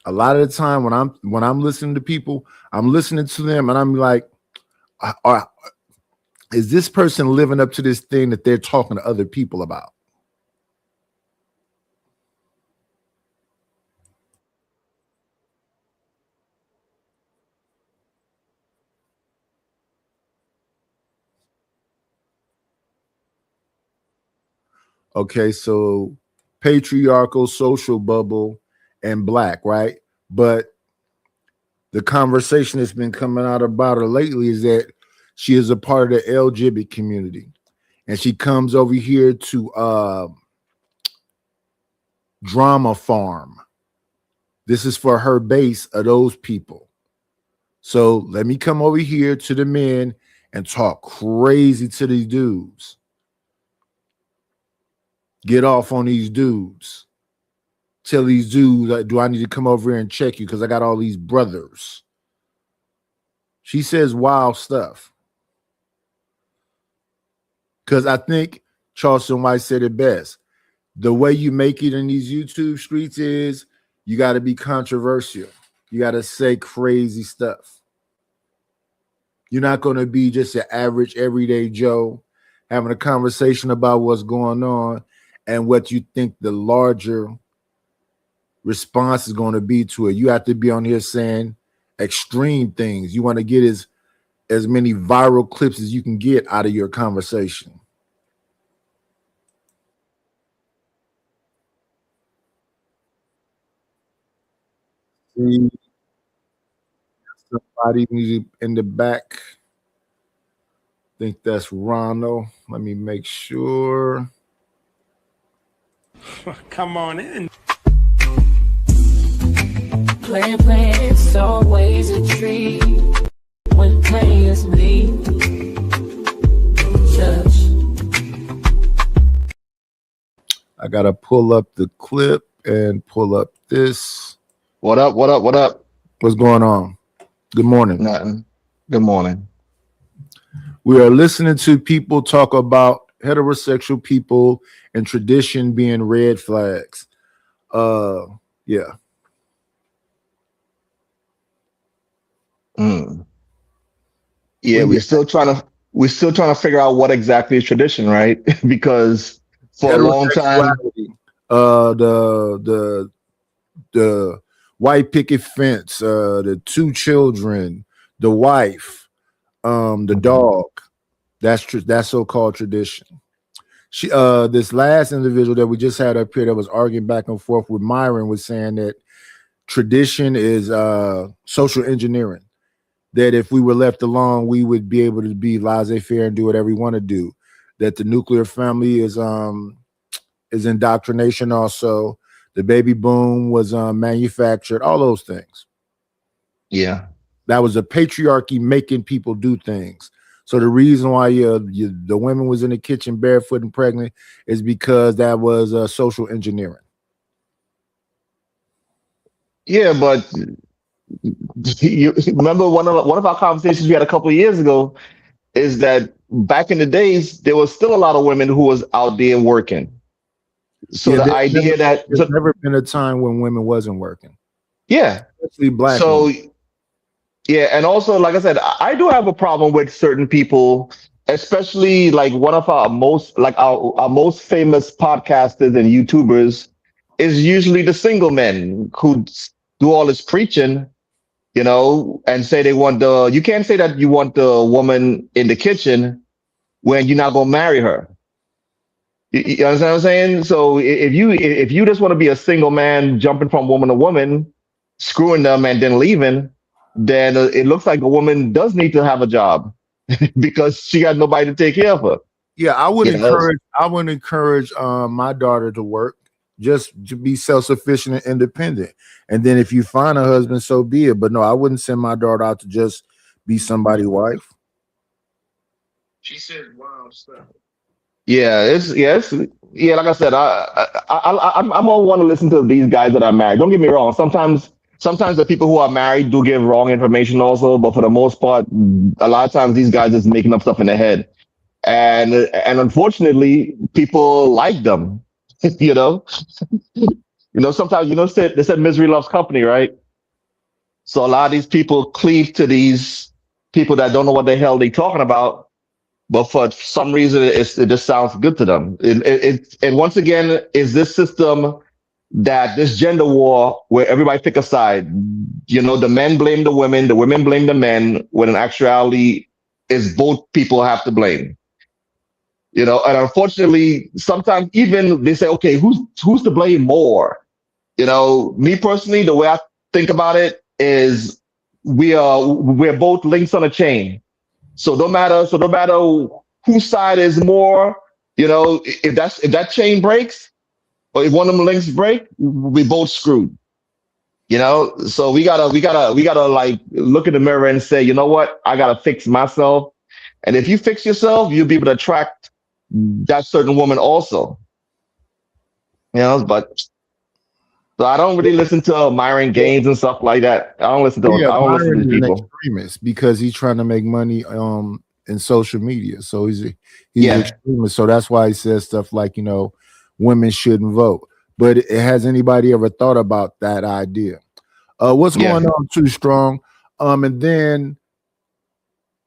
A lot of the time when I'm listening to people, I'm listening to them and I'm like, is this person living up to this thing that they're talking to other people about? Okay, so patriarchal, social bubble, and black, right? But the conversation that's been coming out about her lately is that she is a part of the LGBT community. And she comes over here to Drama Farm. This is for her base of those people. So let me come over here to the men and talk crazy to these dudes. Get off on these dudes. Tell these dudes, like, do I need to come over here and check you because I got all these brothers? She says wild stuff. Because I think Charleston White said it best. The way you make it in these YouTube streets is you got to be controversial. You got to say crazy stuff. You're not going to be just an average everyday Joe having a conversation about what's going on and what you think the larger response is going to be to it. You have to be on here saying extreme things. You want to get as many viral clips as you can get out of your conversation. See somebody in the back. I think that's Ronald. Let me make sure. Come on in. Playing, it's always a treat when players meet. I gotta pull up the clip and pull up this. What up? What up? What up? What's going on? Good morning. Nothing. Good morning. We are listening to people talk about heterosexual people and tradition being red flags. Yeah. Yeah, we're still trying to we're still trying to figure out what exactly is tradition, right? Because for a long time, Heterosexuality, the white picket fence, the 2 children, the wife, the dog. That's so-called tradition. She, this last individual that we just had up here that was arguing back and forth with Myron was saying that tradition is social engineering. That if we were left alone, we would be able to be laissez-faire and do whatever we want to do. That the nuclear family is indoctrination also. The baby boom was manufactured, all those things. yeah. That was a patriarchy making people do things. So the reason why the women was in the kitchen barefoot and pregnant is because that was social engineering. Yeah, but you remember one of our conversations we had a couple of years ago is that back in the days there was still a lot of women who was out there working. So the idea that there's never been a time when women wasn't working. Yeah, especially black. So women. yeah, and also like I said, I do have a problem with certain people, especially like one of our most famous podcasters and YouTubers is usually the single men who do all this preaching, you know, and say they want you can't say that you want the woman in the kitchen when you're not gonna marry her. You understand what I'm saying? So if you just want to be a single man jumping from woman to woman, screwing them and then leaving, then it looks like a woman does need to have a job because she got nobody to take care of her. Yeah, I would encourage my daughter to work, just to be self-sufficient and independent. And then if you find a husband, so be it. But no, I wouldn't send my daughter out to just be somebody's wife. She said wild stuff. Yeah, like I said, I'm gonna want to listen to these guys that are married. Don't get me wrong. Sometimes the people who are married do give wrong information also, but for the most part, a lot of times these guys is making up stuff in their head, and unfortunately, people like them. you know, sometimes they said misery loves company, right? So a lot of these people cleave to these people that don't know what the hell they're talking about. But for some reason, it just sounds good to them. And once again, is this system that this gender war where everybody pick a side? You know, the men blame the women blame the men, when in actuality, is both people have to blame. You know, and unfortunately, sometimes even they say, okay, who's to blame more? You know, me personally, the way I think about it is we're both links on a chain. So no matter whose side is more, you know, if that chain breaks, or if one of them links break, we both screwed. You know, so we gotta like look in the mirror and say, you know what, I gotta fix myself. And if you fix yourself, you'll be able to attract that certain woman also. You know, but so I don't really listen to Myron Gaines and stuff like that. I don't listen to these people. Extremist because he's trying to make money in social media. So he's an extremist. So that's why he says stuff like, you know, women shouldn't vote. But has anybody ever thought about that idea? What's going on, Too Strong? And then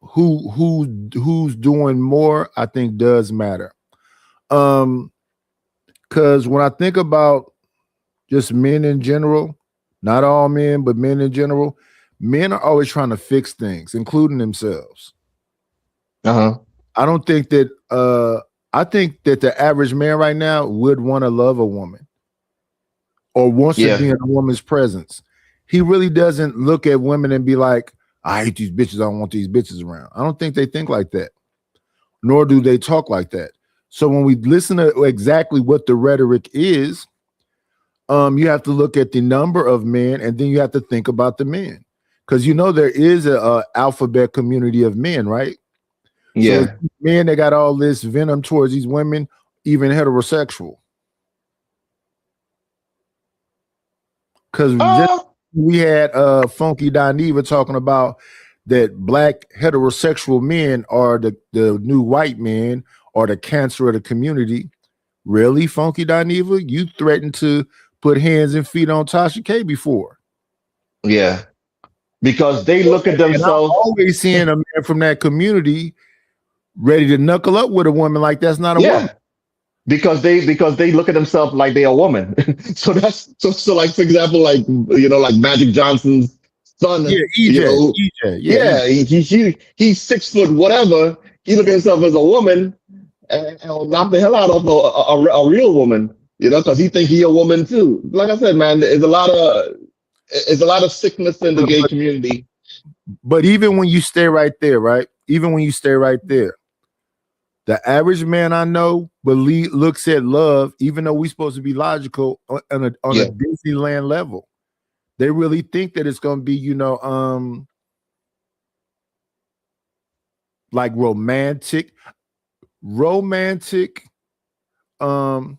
who's doing more, I think does matter. Because when I think about just men in general, not all men, but men in general, men are always trying to fix things, including themselves. I don't think that I think that the average man right now would want to love a woman or wants to be in a woman's presence. He really doesn't look at women and be like, I hate these bitches, I don't want these bitches around. I don't think they think like that, nor do they talk like that. So when we listen to exactly what the rhetoric is, you have to look at the number of men, and then you have to think about the men, because you know there is a alphabet community of men, right? Yeah, so men that got all this venom towards these women, even heterosexual. Because we had Funky Dineva talking about that black heterosexual men are the new white men, or the cancer of the community. Really, Funky Dineva? You threatened to put hands and feet on Tasha K before. Yeah, because they look at themselves. And I'm always seeing a man from that community ready to knuckle up with a woman like that's not a woman. Because they look at themselves like they're a woman. So that's so like, for example, like, like Magic Johnson's son. Yeah, EJ. Yeah, he's 6 foot whatever. He look at himself as a woman and will knock the hell out of a real woman, because he think he a woman too. Like I said, man, there's a lot of sickness in the gay community. But even when you stay right there, right? Even when you stay right there, the average man I know looks at love, even though we're supposed to be logical on a Disneyland level. They really think that it's going to be, like romantic. Now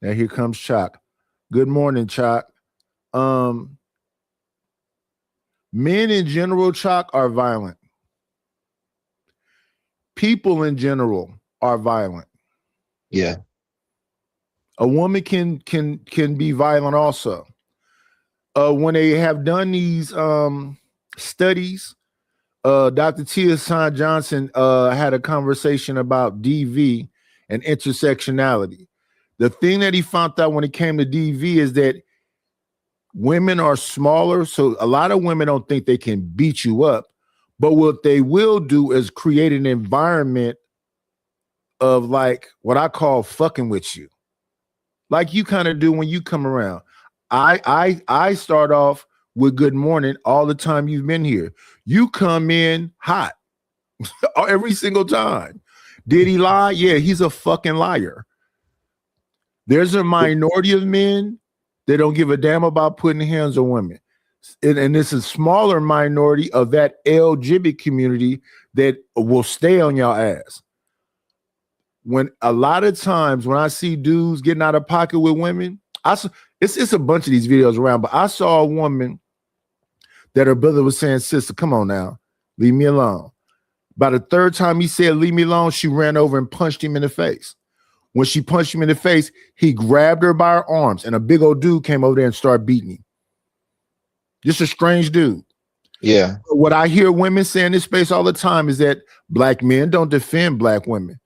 here comes Chalk. Good morning, Chalk. Men in general, Chalk, are violent. People in general are violent. Yeah. A woman can be violent also. When they have done these studies, Dr. Tia San Johnson had a conversation about DV and intersectionality. The thing that he found out when it came to DV is that women are smaller, so a lot of women don't think they can beat you up. But what they will do is create an environment of like what I call fucking with you. Like you kind of do when you come around. I start off with good morning all the time you've been here. You come in hot every single time. Did he lie? Yeah, he's a fucking liar. There's a minority of men that don't give a damn about putting hands on women. And it's a smaller minority of that LGBT community that will stay on your ass. When a lot of times when I see dudes getting out of pocket with women, it's a bunch of these videos around, but I saw a woman that her brother was saying, sister, come on now, leave me alone. By the third time he said, leave me alone, she ran over and punched him in the face. When she punched him in the face, he grabbed her by her arms and a big old dude came over there and started beating him. Just a strange dude. Yeah. What I hear women say in this space all the time is that black men don't defend black women.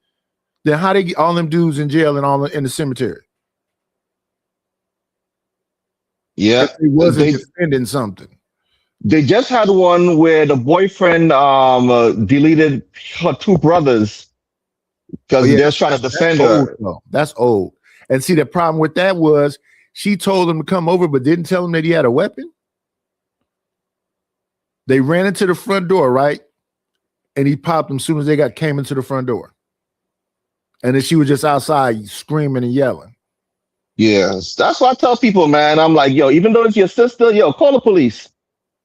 Then how they get all them dudes in jail and all in the cemetery? Yeah. If they wasn't defending something. They just had one where the boyfriend deleted her 2 brothers because they're trying to defend her. That's old. And see, the problem with that was she told him to come over, but didn't tell him that he had a weapon. They ran into the front door, right? And he popped them as soon as they came into the front door. And then she was just outside screaming and yelling. Yes, that's what I tell people, man. I'm like, yo, even though it's your sister, yo, call the police.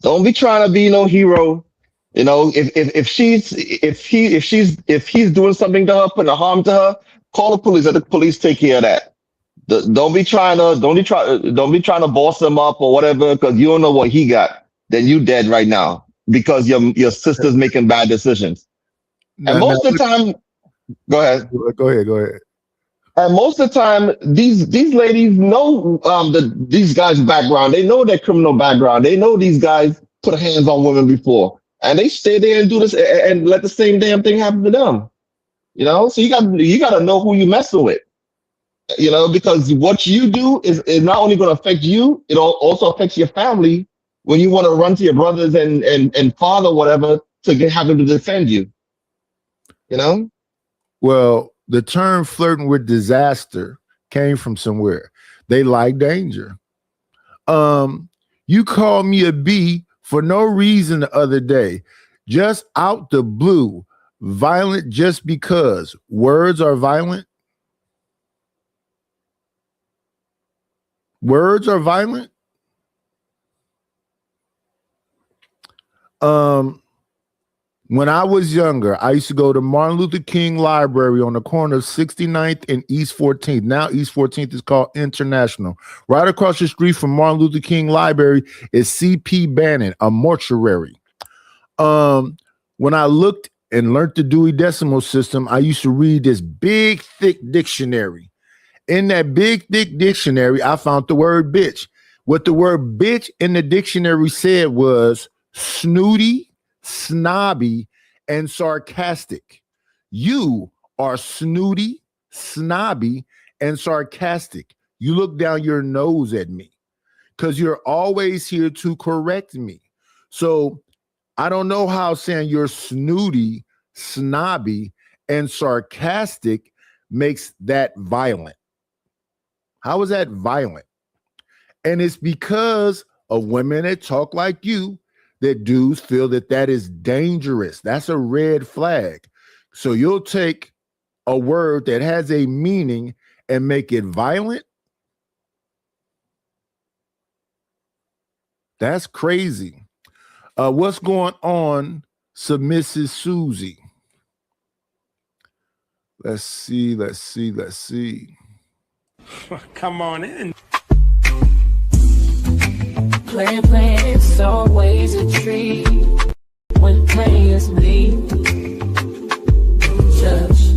Don't be trying to be no hero. If he's doing something to her, putting a harm to her, call the police. Let the police take care of that. Don't be trying to boss him up or whatever, because you don't know what he got. Then you dead right now because your sister's making bad decisions. And most of the time, go ahead. Go ahead. And most of the time, these ladies know these guys' background. They know their criminal background. They know these guys put hands on women before, and they stay there and do this and let the same damn thing happen to them. So you got to know who you messing with. Because what you do is not only going to affect you, it also affects your family when you want to run to your brothers and father, whatever, to have them to defend you. Well, the term flirting with disaster came from somewhere. They like danger. You called me a B for no reason the other day, just out the blue, violent just because. Words are violent. Words are violent. When I was younger, I used to go to Martin Luther King Library on the corner of 69th and East 14th. Now East 14th is called International. Right across the street from Martin Luther King Library is C.P. Bannon, a mortuary. When I looked and learned the Dewey Decimal System, I used to read this big, thick dictionary. In that big, thick dictionary, I found the word bitch. What the word bitch in the dictionary said was snooty, snobby, and sarcastic. You are snooty, snobby, and sarcastic. You look down your nose at me because you're always here to correct me. So I don't know how saying you're snooty, snobby, and sarcastic makes that violent. How is that violent? And it's because of women that talk like you that dudes feel that that is dangerous. That's a red flag. So you'll take a word that has a meaning and make it violent. That's crazy. What's going on, Submissive Susie? Let's see. Come on in. Playing, it's always a treat when players meet. Judge.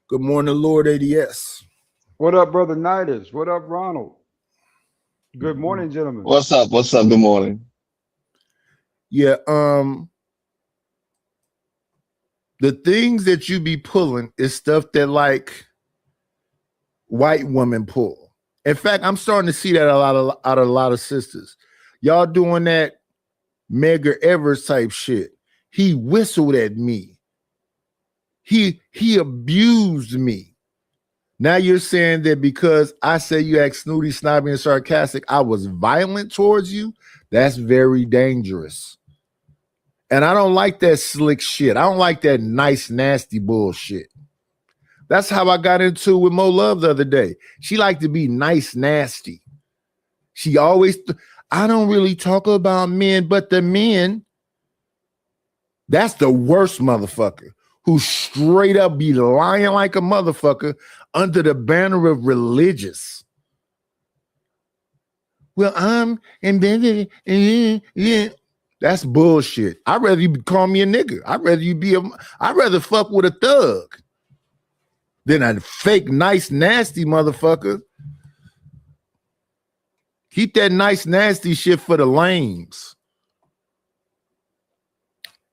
Good morning, Lord ADS. What up, brother Nidus? What up, Ronald? Good morning, gentlemen. What's up? Good morning. Yeah, the things that you be pulling is stuff that like white women pull. In fact, I'm starting to see that out of a lot of sisters. Y'all doing that Medgar Evers type shit. He whistled at me. He abused me. Now you're saying that because I say you act snooty, snobby, and sarcastic, I was violent towards you. That's very dangerous. And I don't like that slick shit. I don't like that nice, nasty bullshit. That's how I got into it with Mo Love the other day. She liked to be nice, nasty. She always, I don't really talk about men, but the men, that's the worst motherfucker who straight up be lying like a motherfucker under the banner of religious. Well, I'm embedded. Yeah. That's bullshit. I'd rather you call me a nigga. I'd rather fuck with a thug than a fake, nice, nasty motherfucker. Keep that nice, nasty shit for the lames.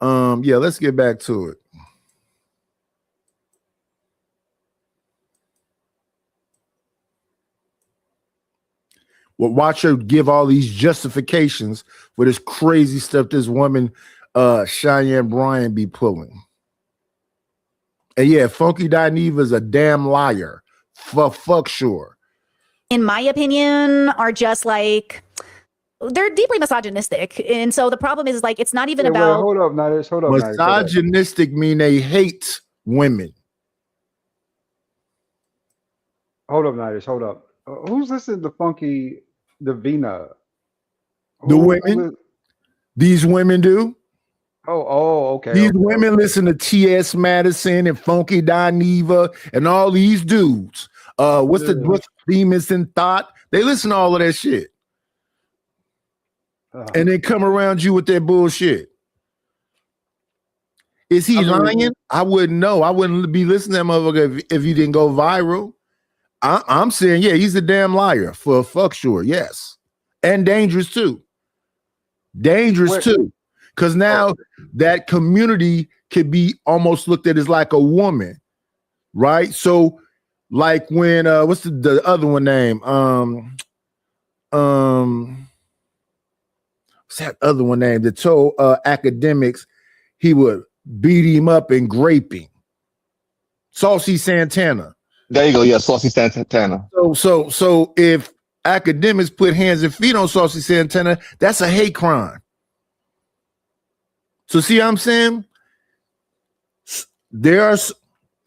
Yeah, let's get back to it. Well, watch her give all these justifications for this crazy stuff this woman, Cheyenne Bryan, be pulling. And yeah, Funky Dineva is a damn liar. Fuck sure. In my opinion, are just like, they're deeply misogynistic. And so the problem is like, it's not even about. Hold up, Nidus. Hold up. Misogynistic mean they hate women. Hold up, Nidus. Hold up. Who's listening to Funky Divina? The women? These women do? Oh, okay. These women listen to T.S. Madison and Funky Dineva and all these dudes. What's the Demons in Thought? They listen to all of that shit. And then come around you with that bullshit. Is he lying? I wouldn't know. I wouldn't be listening to that motherfucker if you didn't go viral. I'm saying, yeah, he's a damn liar for fuck sure. Yes. And dangerous too. Too. Because now that community could be almost looked at as like a woman. Right? So like when what's the other one name? What's that other one name that told academics he would beat him up in graping? Saucy Santana. There you go. Yeah, Saucy Santana. So if academics put hands and feet on Saucy Santana, that's a hate crime. So see what I'm saying?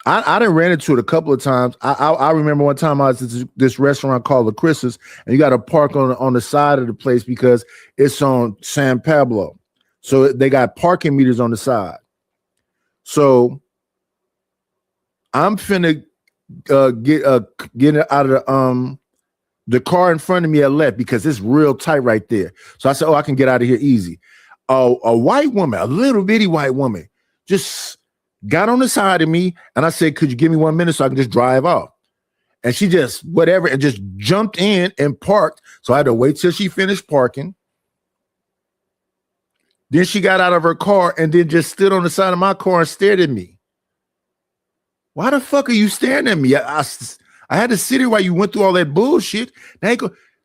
I done ran into it a couple of times. I remember one time I was at this restaurant called La Chris's, and you got to park on the side of the place because it's on San Pablo. So they got parking meters on the side. So I'm finna get out of the car in front of me at left because it's real tight right there. So I said, I can get out of here easy. A white woman, a little bitty white woman, just got on the side of me, and I said, could you give me 1 minute so I can just drive off? And she just whatever and just jumped in and parked. So I had to wait till she finished parking. Then she got out of her car and then just stood on the side of my car and stared at me. Why the fuck are you staring at me? I had to sit here while you went through all that bullshit.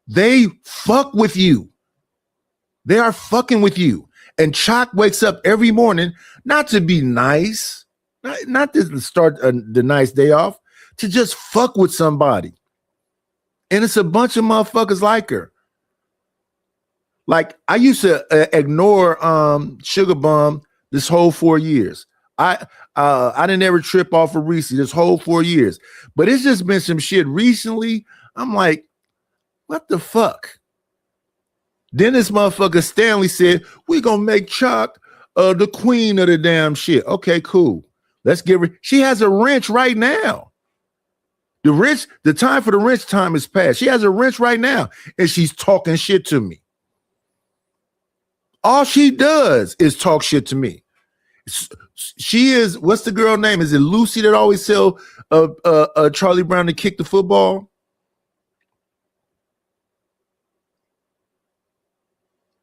They fuck with you. They are fucking with you. And Chalk wakes up every morning not to be nice, not to start the nice day off, to just fuck with somebody. And it's a bunch of motherfuckers like her. Like, I used to ignore Sugar Bum this whole 4 years. I didn't ever trip off of Reese this whole 4 years. But it's just been some shit recently. I'm like, what the fuck? Then this motherfucker Stanley said, we're going to make Chalk the queen of the damn shit. Okay, cool. Let's give her. She has a wrench right now. The time for the wrench time is past. She has a wrench right now, and she's talking shit to me. All she does is talk shit to me. She is, what's the girl name? Is it Lucy that always tell Charlie Brown to kick the football?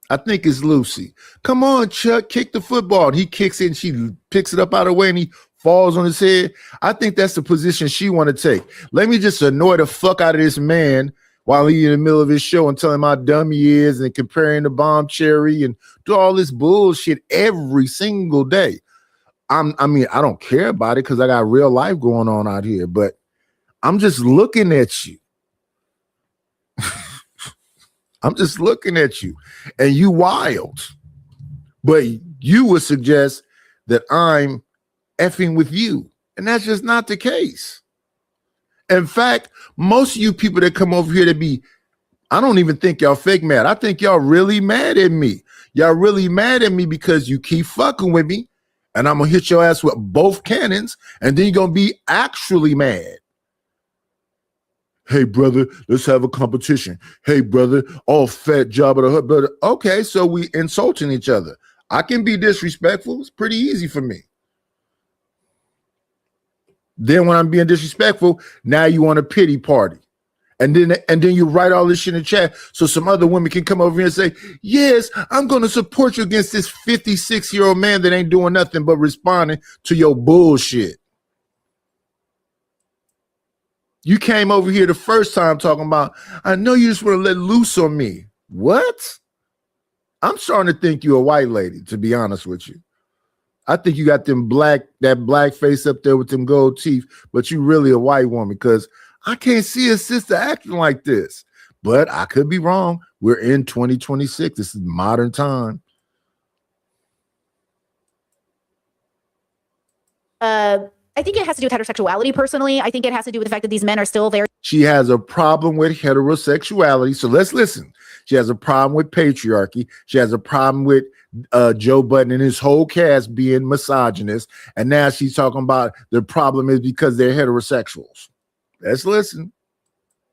I think it's Lucy. Come on, Chuck, kick the football. And he kicks it and she picks it up out of the way and he falls on his head. I think that's the position she want to take. Let me just annoy the fuck out of this man while he's in the middle of his show and tell him how dumb he is and comparing the bomb cherry and do all this bullshit every single day. I don't care about it because I got real life going on out here, but I'm just looking at you. I'm just looking at you and you wild, but you would suggest that I'm effing with you. And that's just not the case. In fact, most of you people that come over here to be, I don't even think y'all fake mad. I think y'all really mad at me. Y'all really mad at me because you keep fucking with me and I'm going to hit your ass with both cannons and then you're going to be actually mad. Hey, brother, let's have a competition. Hey, brother, all fat job of the hood, brother. Okay, so we insulting each other. I can be disrespectful. It's pretty easy for me. Then when I'm being disrespectful, now you want a pity party. And then you write all this shit in the chat so some other women can come over here and say, yes, I'm going to support you against this 56-year-old man that ain't doing nothing but responding to your bullshit. You came over here the first time talking about, I know you just want to let loose on me. What? I'm starting to think you're a white lady, to be honest with you. I think you got that black face up there with them gold teeth, but you really a white woman because I can't see a sister acting like this. But I could be wrong. We're in 2026. This is modern time. I think it has to do with heterosexuality personally. I think it has to do with the fact that these men are still very. She has a problem with heterosexuality. So let's listen. She has a problem with patriarchy. She has a problem with Joe Budden and his whole cast being misogynist. And now she's talking about the problem is because they're heterosexuals. Let's listen.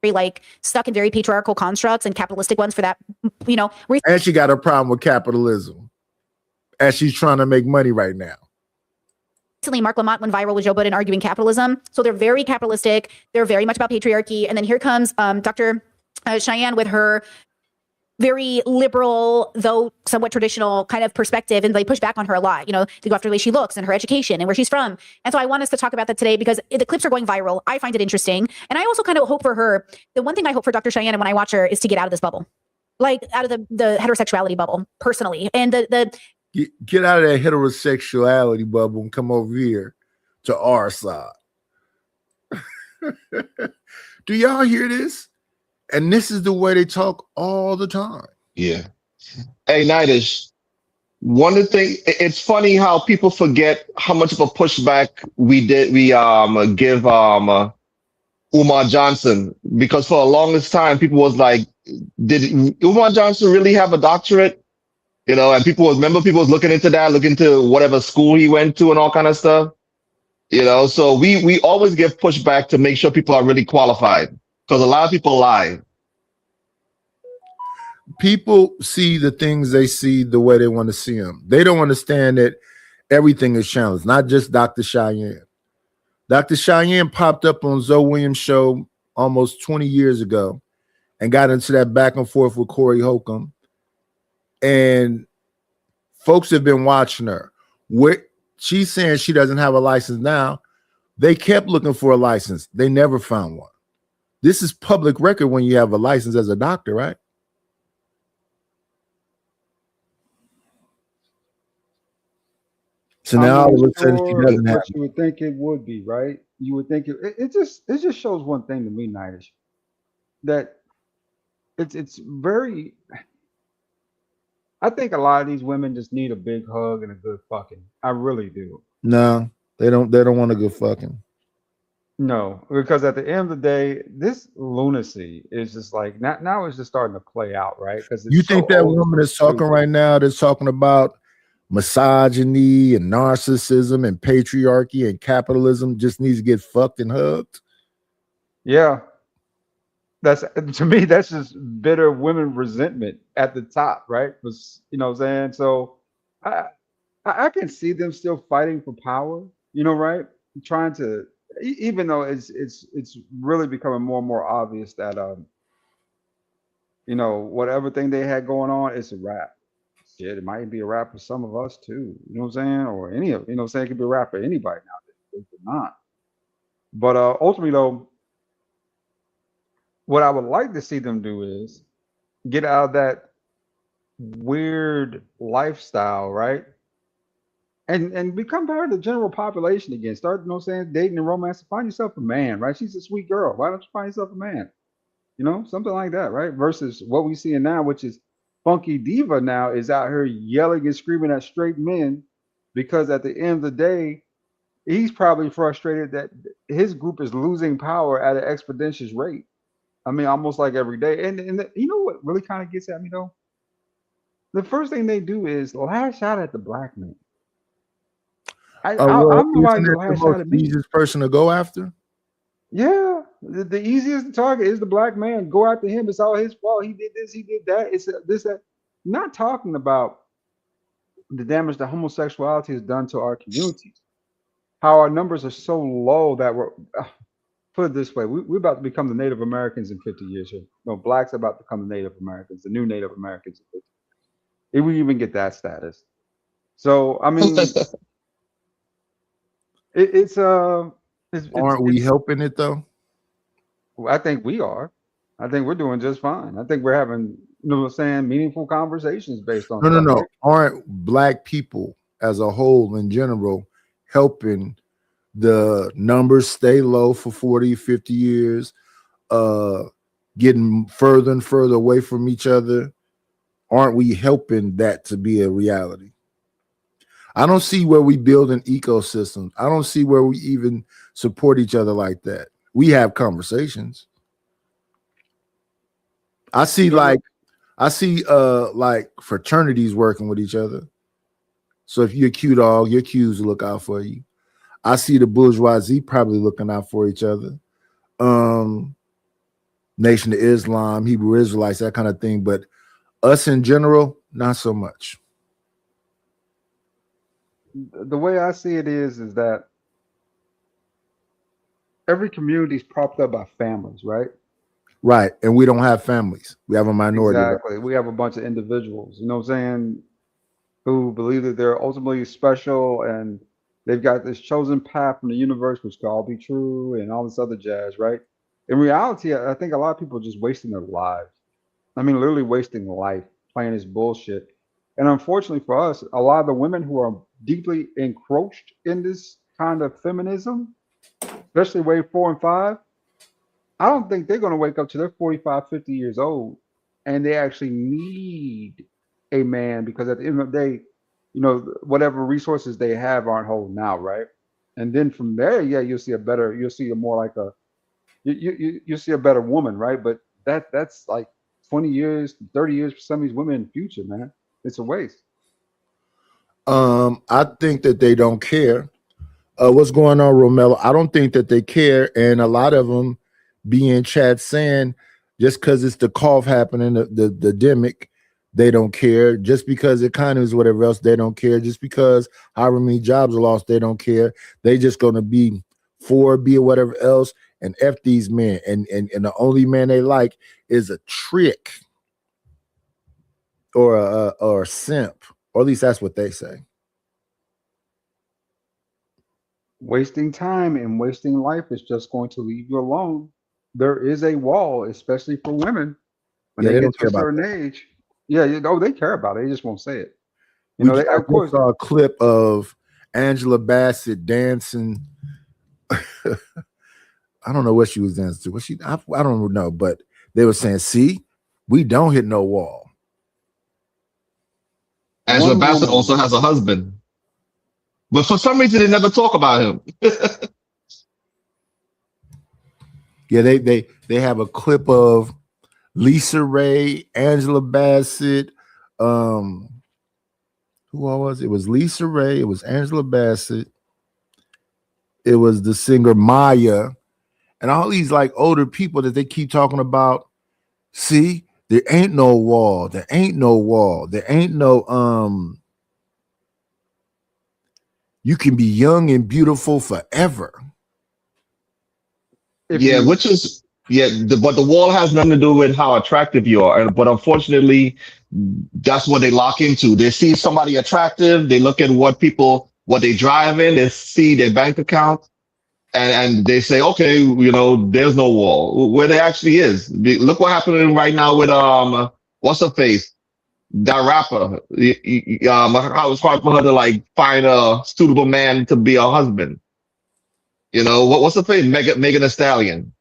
Like stuck in very patriarchal constructs and capitalistic ones for that, And she got a problem with capitalism as she's trying to make money right now. Recently, Mark Lamont went viral with Joe Budden arguing capitalism. So they're very capitalistic. They're very much about patriarchy. And then here comes Dr. Cheyenne with her very liberal, though somewhat traditional kind of perspective. And they push back on her a lot. They go after the way she looks and her education and where she's from. And so I want us to talk about that today because the clips are going viral. I find it interesting. And I also kind of hope for her. The one thing I hope for Dr. Cheyenne when I watch her is to get out of this bubble, like out of the heterosexuality bubble personally. And Get out of that heterosexuality bubble and come over here to our side. Do y'all hear this? And this is the way they talk all the time. Yeah. Hey, Nidish, one of the things, it's funny how people forget how much of a pushback we give Umar Johnson, because for the longest time, people was like, did Umar Johnson really have a doctorate? And people was looking into that, looking into whatever school he went to and all kind of stuff. So we always give pushback to make sure people are really qualified because a lot of people lie. People see the things they see the way they want to see them. They don't understand that everything is challenged, not just Dr. Cheyenne. Dr. Cheyenne popped up on Zoe Williams' show almost 20 years ago and got into that back and forth with Corey Holcomb. And folks have been watching her. Where she's saying she doesn't have a license now. They kept looking for a license. They never found one. This is public record when you have a license as a doctor, right? So now all of a sudden she doesn't have. You would think it would be, right? You would think it just shows one thing to me, Nightish, that it's very. I think a lot of these women just need a big hug and a good fucking. I really do. No, they don't. They don't want a good fucking. No, because at the end of the day, this lunacy is just like now it's just starting to play out, right? Because You think that woman is talking right now? That's talking about misogyny and narcissism and patriarchy and capitalism just needs to get fucked and hugged. Yeah, that's to me. That's just bitter women resentment at the top, right? Was you know what I'm saying? So I can see them still fighting for power, you know, right? Trying to, even though it's really becoming more and more obvious that you know, whatever thing they had going on, it's a wrap. Shit, it might be a wrap for some of us too. You know what I'm saying? Or any of, you know what I'm saying, it could be a wrap for anybody nowadays, if not. But ultimately though, what I would like to see them do is get out of that weird lifestyle, right? And become part of the general population again. Start, you know what I'm saying, dating and romance. Find yourself a man, right? She's a sweet girl. Why don't you find yourself a man? You know, something like that, right? Versus what we see now, which is Funky Diva now is out here yelling and screaming at straight men because at the end of the day, he's probably frustrated that his group is losing power at an exponential rate. I mean, almost like every day. And you know what really kind of gets at me though? The first thing they do is lash out at the black man. I'm isn't it the most easiest person to go after? Yeah, the easiest target is the black man. Go after him. It's all his fault. He did this. He did that. It's this. That. Not talking about the damage that homosexuality has done to our communities. How our numbers are so low that we're. Put it this way: we're about to become the Native Americans in 50 years. Here, no, blacks are about to become the Native Americans, the new Native Americans in 50 years. If we even get that status, so I mean, Aren't we helping it though? I think we are. I think we're doing just fine. I think we're having, you know what I'm saying, meaningful conversations based on. No. Aren't black people as a whole in general helping the numbers stay low for 40, 50 years, getting further and further away from each other? Aren't we helping that to be a reality? I don't see where we build an ecosystem. I don't see where we even support each other like that. We have conversations. I see like fraternities working with each other. So if you're a Q dog, your Qs will look out for you. I see the bourgeoisie probably looking out for each other. Nation of Islam, Hebrew Israelites, that kind of thing. But us in general, not so much. The way I see it is that every community is propped up by families, right? Right. And we don't have families. We have a minority. Exactly. We have a bunch of individuals, you know what I'm saying, who believe that they're ultimately special and they've got this chosen path from the universe, which could all be true and all this other jazz, right? In reality, I think a lot of people are just wasting their lives. I mean, literally wasting life playing this bullshit. And unfortunately for us, a lot of the women who are deeply encroached in this kind of feminism, especially wave 4 and 5, I don't think they're going to wake up to they're 45, 50 years old and they actually need a man, because at the end of the day, you know, whatever resources they have aren't holding out, right? And then from there, yeah, you'll see a more like you'll see a better woman, right? But that's like 20 years, 30 years for some of these women in the future, man. It's a waste. I think that they don't care. What's going on, Romello? I don't think that they care. And a lot of them be in chat saying just because it's the cough happening, the demic, they don't care. Just because the economy is whatever else, they don't care. Just because however many jobs are lost, they don't care. They just going to be for B or whatever else and F these men. And the only man they like is a trick or a simp or at least that's what they say. Wasting time and wasting life is just going to leave you alone. There is a wall, especially for women when Yeah, they they get don't to care a about certain age. Yeah, they care about it. They just won't say it. You We know, just, they, I of course. just saw a clip of Angela Bassett dancing. I don't know what she was dancing to. Was she? I don't know, but they were saying, "See, we don't hit no wall." Angela One Bassett woman. also has a husband, but for some reason they never talk about him. Yeah, they have a clip of Lisa Ray, Angela Bassett. Who all was it? It was Lisa Ray. It was Angela Bassett. It was the singer Maya, and all these like older people that they keep talking about. See, there ain't no wall. There ain't no wall. There ain't no you can be young and beautiful forever. If Yeah, you, which is but the wall has nothing to do with how attractive you are. But unfortunately, that's what they lock into. They see somebody attractive, they look at what they drive in, they see their bank account, and they say, okay, there's no wall. Where there actually is. Look what happening right now with what's her face? That rapper. How it's hard for her to like find a suitable man to be her husband. What's the face? Megan Thee Stallion.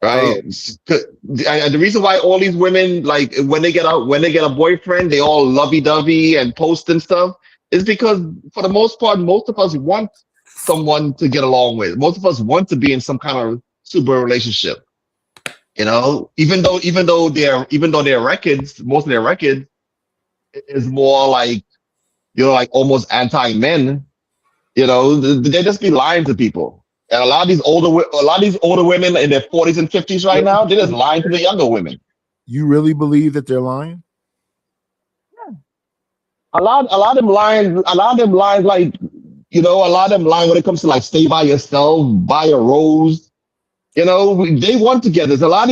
Right. And the reason why all these women, like when they get a boyfriend, they all lovey dovey and post and stuff, is because for the most part, most of us want someone to get along with. Most of us want to be in some kind of super relationship. Even though their records, most of their records is more like, like almost anti-men. They just be lying to people. And a lot of these older women in their 40s and 50s right now, they're just lying to the younger women. You really believe that they're lying? A lot of them lying, like, a lot of them lying when it comes to like stay by yourself, buy a rose. They want togethers. A lot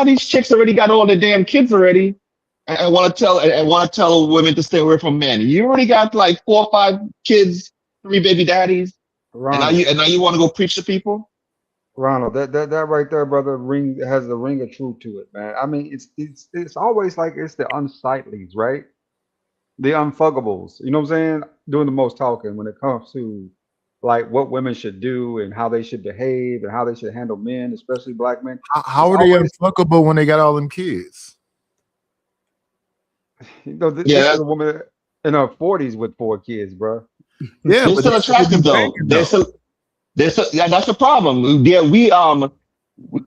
of these chicks already got all their damn kids already, and want to tell women to stay away from men. You already got like 4 or 5 kids, 3 baby daddies. Ronald, And now you want to go preach to people? Ronald, that right there, brother, has a ring of truth to it, man. I mean, it's always like it's the unsightlies, right? The unfuckables. You know what I'm saying? Doing the most talking when it comes to like what women should do and how they should behave and how they should handle men, especially black men. How are they unfuckable when they got all them kids? This is a woman in her 40s with 4 kids, bro. Yeah, they're still attractive though. Yeah, that's the problem. Yeah,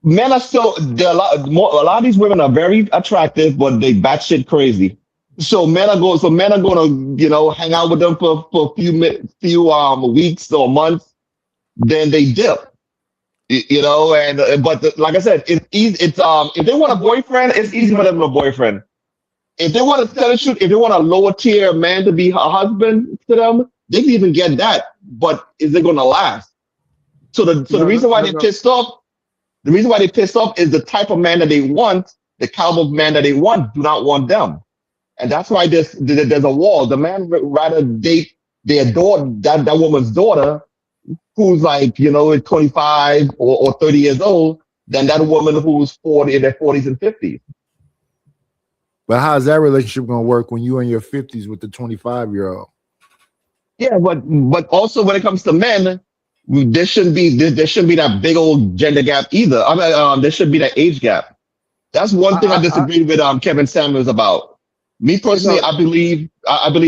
men are still a lot of these women are very attractive, but they batshit crazy. So men are going to hang out with them for a few weeks or months, then they dip. Like I said, it's easy. It's if they want a boyfriend, it's easy for them to have a boyfriend. If they want to tell the truth, if they want a lower tier man to be her husband to them, they can even get that. But is it going to last? The reason why they pissed off is the type of man that they want, the caliber of man that they want, do not want them. And that's why there's a wall. The man would rather date their daughter, that woman's daughter, who's like, 25 or 30 years old, than that woman who's 40 in their 40s and 50s. But how is that relationship going to work when you're in your 50s with the 25-year-old? Yeah, but also when it comes to men, there shouldn't be that big old gender gap either. I mean, there should be that age gap. That's one thing I disagree with Kevin Samuels about. Me personally, I believe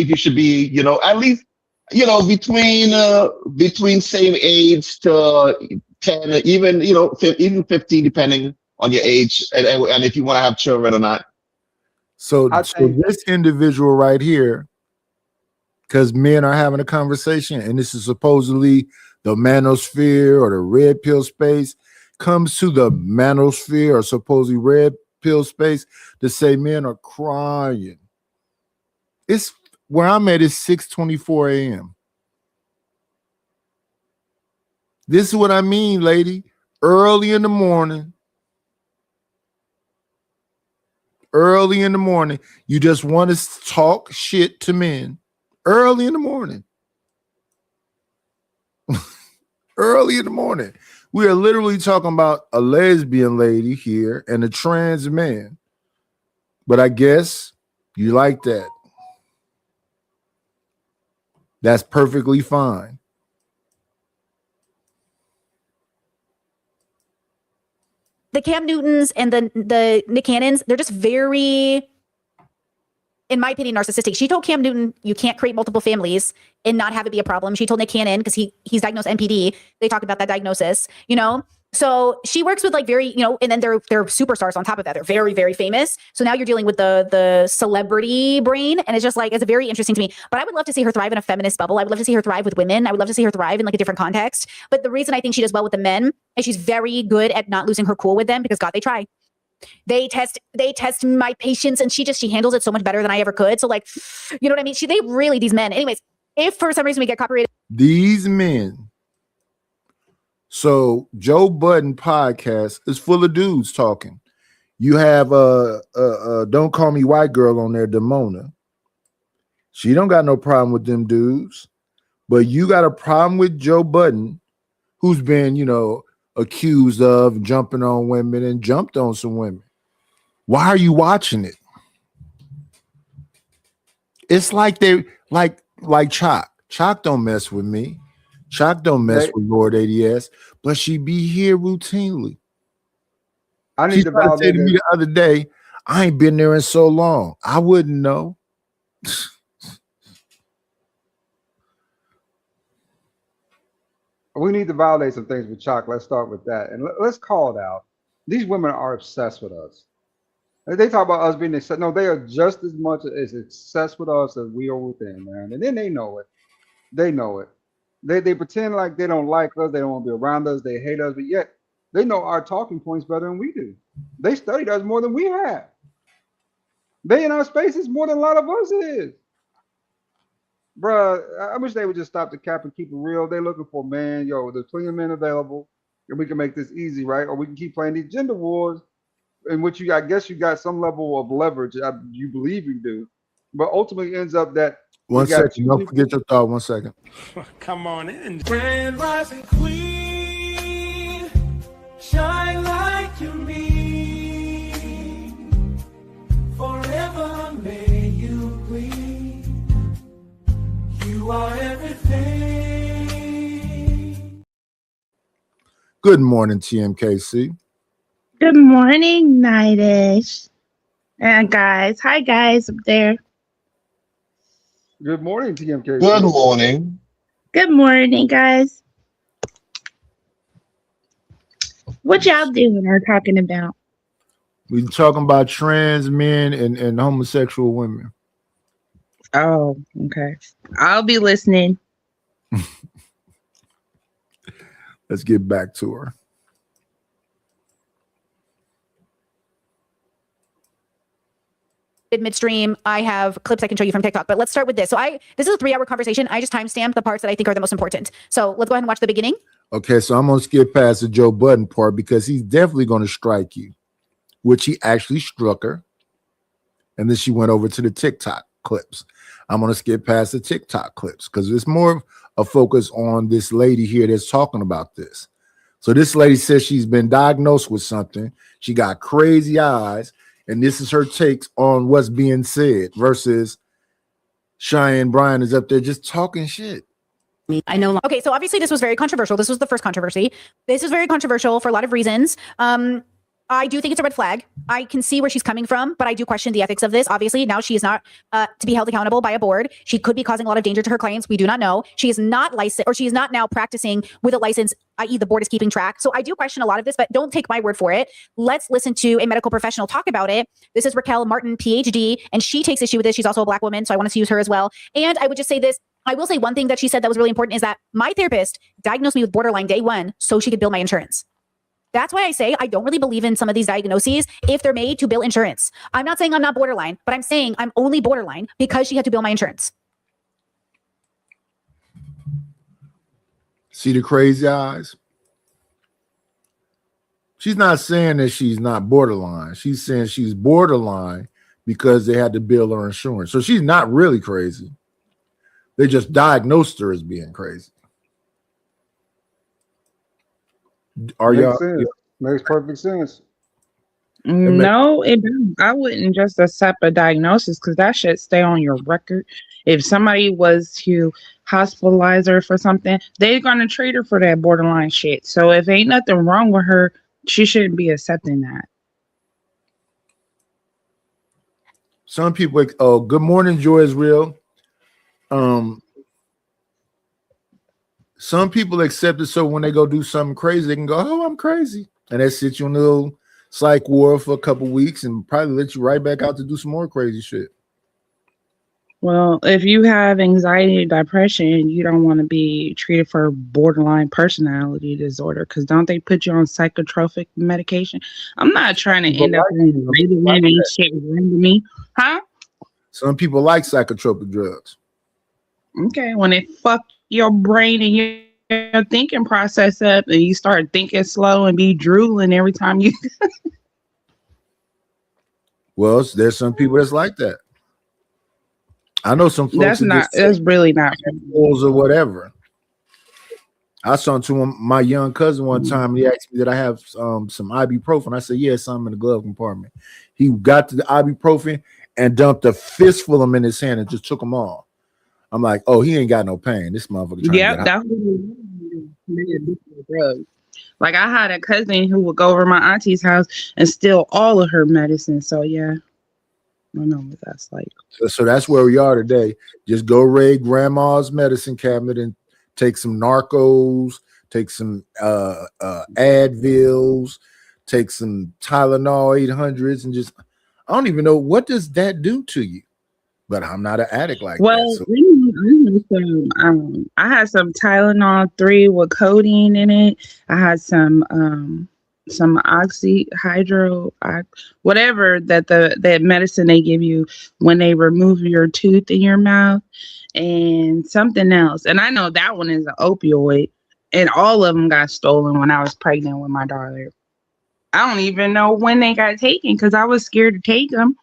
you should be, at least, between same age to 10, even 15, depending on your age, and if you want to have children or not. So this individual right here, because men are having a conversation, and this is supposedly the manosphere or the red pill space, comes to the manosphere or supposedly red pill space to say men are crying. It's where I'm at is 6:24 a.m. This is what I mean, lady. Early in the morning, you just want to talk shit to men early in the morning. Early in the morning. We are literally talking about a lesbian lady here and a trans man. But I guess you like that. That's perfectly fine. The Cam Newtons and the Nick Cannons, they're just very, in my opinion, narcissistic. She told Cam Newton, you can't create multiple families and not have it be a problem. She told Nick Cannon, because he's diagnosed NPD. They talked about that diagnosis, you know? So she works with like very, you know, and then they're superstars on top of that. They're very, very famous. So now you're dealing with the celebrity brain. And it's just like, it's very interesting to me. But I would love to see her thrive in a feminist bubble. I would love to see her thrive with women. I would love to see her thrive in like a different context. But the reason I think she does well with the men is she's very good at not losing her cool with them, because God, they try. They test my patience, and she handles it so much better than I ever could. So like, you know what I mean? These men. Anyways, if for some reason we get copyrighted, These men. So Joe Budden podcast is full of dudes talking. You have Don't Call Me White Girl on there, Demona. She don't got no problem with them dudes, but you got a problem with Joe Budden, who's been, you know, accused of jumping on women and jumped on some women. Why are you watching it? It's like they like Chalk. Chalk don't mess with me. Chalk don't mess with Lord ADS, but she be here routinely. I need She to tried to say to me validate the other day, I ain't been there in so long. I wouldn't know. We need to validate some things with Chalk. Let's start with that. And let's call it out. These women are obsessed with us. They talk about us being obsessed. No, they are just as much as obsessed with us as we are with them, man. And then they know it. They know it. They pretend like they don't like us. They don't want to be around us. They hate us. But yet they know our talking points better than we do. They studied us more than we have. They in our spaces more than a lot of us is. Bruh, I wish they would just stop the cap and keep it real. They're looking for, man, yo, there's plenty of men available, and we can make this easy, right? Or we can keep playing these gender wars in which I guess you got some level of leverage. You believe you do, but ultimately ends up that. One second. Don't forget your thought. 1 second. Come on in. Grand rising queen, shine like you mean. Forever may you gleam. You are everything. Good morning, TMKC. Good morning, Nightish. And guys, hi guys up there. Good morning, TMK. Good morning. Good morning, guys. What y'all doing or talking about? We're talking about trans men and homosexual women. Oh, okay. I'll be listening. Let's get back to her. midstream. I have clips I can show you from TikTok, but let's start with this. So this is a 3-hour conversation. I just timestamped the parts that I think are the most important. So let's go ahead and watch the beginning. Okay, so I'm going to skip past the Joe Budden part because he's definitely going to strike you, which he actually struck her. And then she went over to the TikTok clips. I'm going to skip past the TikTok clips because it's more a focus on this lady here that's talking about this. So this lady says she's been diagnosed with something. She got crazy eyes. And this is her takes on what's being said versus Cheyenne Bryan is up there just talking shit. I know. Okay, so obviously this was very controversial. This was the first controversy. This is very controversial for a lot of reasons. I do think it's a red flag. I can see where she's coming from, but I do question the ethics of this. Obviously, now she is not to be held accountable by a board. She could be causing a lot of danger to her clients. We do not know. She is not licensed, or she is not now practicing with a license, i.e. the board is keeping track. So I do question a lot of this, but don't take my word for it. Let's listen to a medical professional talk about it. This is Raquel Martin, PhD, and she takes issue with this. She's also a Black woman, so I wanted to use her as well. And I would just say this. I will say one thing that she said that was really important is that my therapist diagnosed me with borderline day one so she could bill my insurance. That's why I say I don't really believe in some of these diagnoses if they're made to bill insurance. I'm not saying I'm not borderline, but I'm saying I'm only borderline because she had to bill my insurance. See the crazy eyes? She's not saying that she's not borderline. She's saying she's borderline because they had to bill her insurance. So she's not really crazy. They just diagnosed her as being crazy. Are Makes y'all? sense. Makes perfect sense. No, it don't. I wouldn't just accept a diagnosis because that should stay on your record. If somebody was to hospitalize her for something, they're gonna treat her for that borderline shit. So if ain't nothing wrong with her, she shouldn't be accepting that. Some people. Oh, good morning, Joy is real. Some people accept it so when they go do something crazy, they can go, "Oh, I'm crazy," and that sits you in a little psych ward for a couple weeks and probably let you right back out to do some more crazy shit. Well, if you have anxiety and depression, you don't want to be treated for borderline personality disorder because don't they put you on psychotropic medication? I'm not trying to end up on really shit to me, huh? Some people like psychotropic drugs. Okay, when it fuck your brain and your thinking process up and you start thinking slow and be drooling every time you Well, there's some people that's like that. I know some folks that's really not or whatever. I saw to my young cousin one time. He asked me, "Did I have some ibuprofen?" I said, "Yeah, some in the glove compartment." He got to the ibuprofen and dumped a fistful of them in his hand and just took them all. I'm like, "Oh, he ain't got no pain. This motherfucker." Yep, that's drugs. Like I had a cousin who would go over my auntie's house and steal all of her medicine. So yeah, I know what that's like. So that's where we are today. Just go raid grandma's medicine cabinet and take some Narcos, take some Advils, take some Tylenol 800s, and just I don't even know what does that do to you. But I'm not an addict like that. So. I had some Tylenol 3 with codeine in it. I had some oxyhydro, whatever that medicine they give you when they remove your tooth in your mouth, and something else. And I know that one is an opioid, and all of them got stolen when I was pregnant with my daughter. I don't even know when they got taken because I was scared to take them.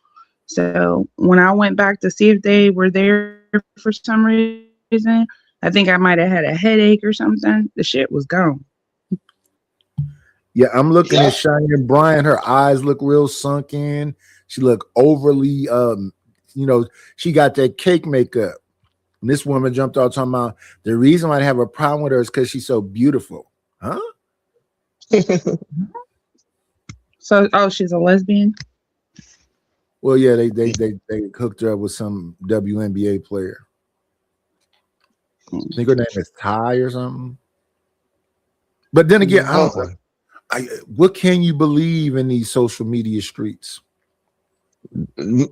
So when I went back to see if they were there for some reason, I think I might have had a headache or something. The shit was gone. Yeah, I'm looking at Cheyenne Bryant. Her eyes look real sunken. She look overly, she got that cake makeup. And this woman jumped out talking about the reason why I have a problem with her is because she's so beautiful. Huh? So, she's a lesbian? Well, yeah, they hooked her up with some WNBA player. I think her name is Ty or something. But then again, what can you believe in these social media streets?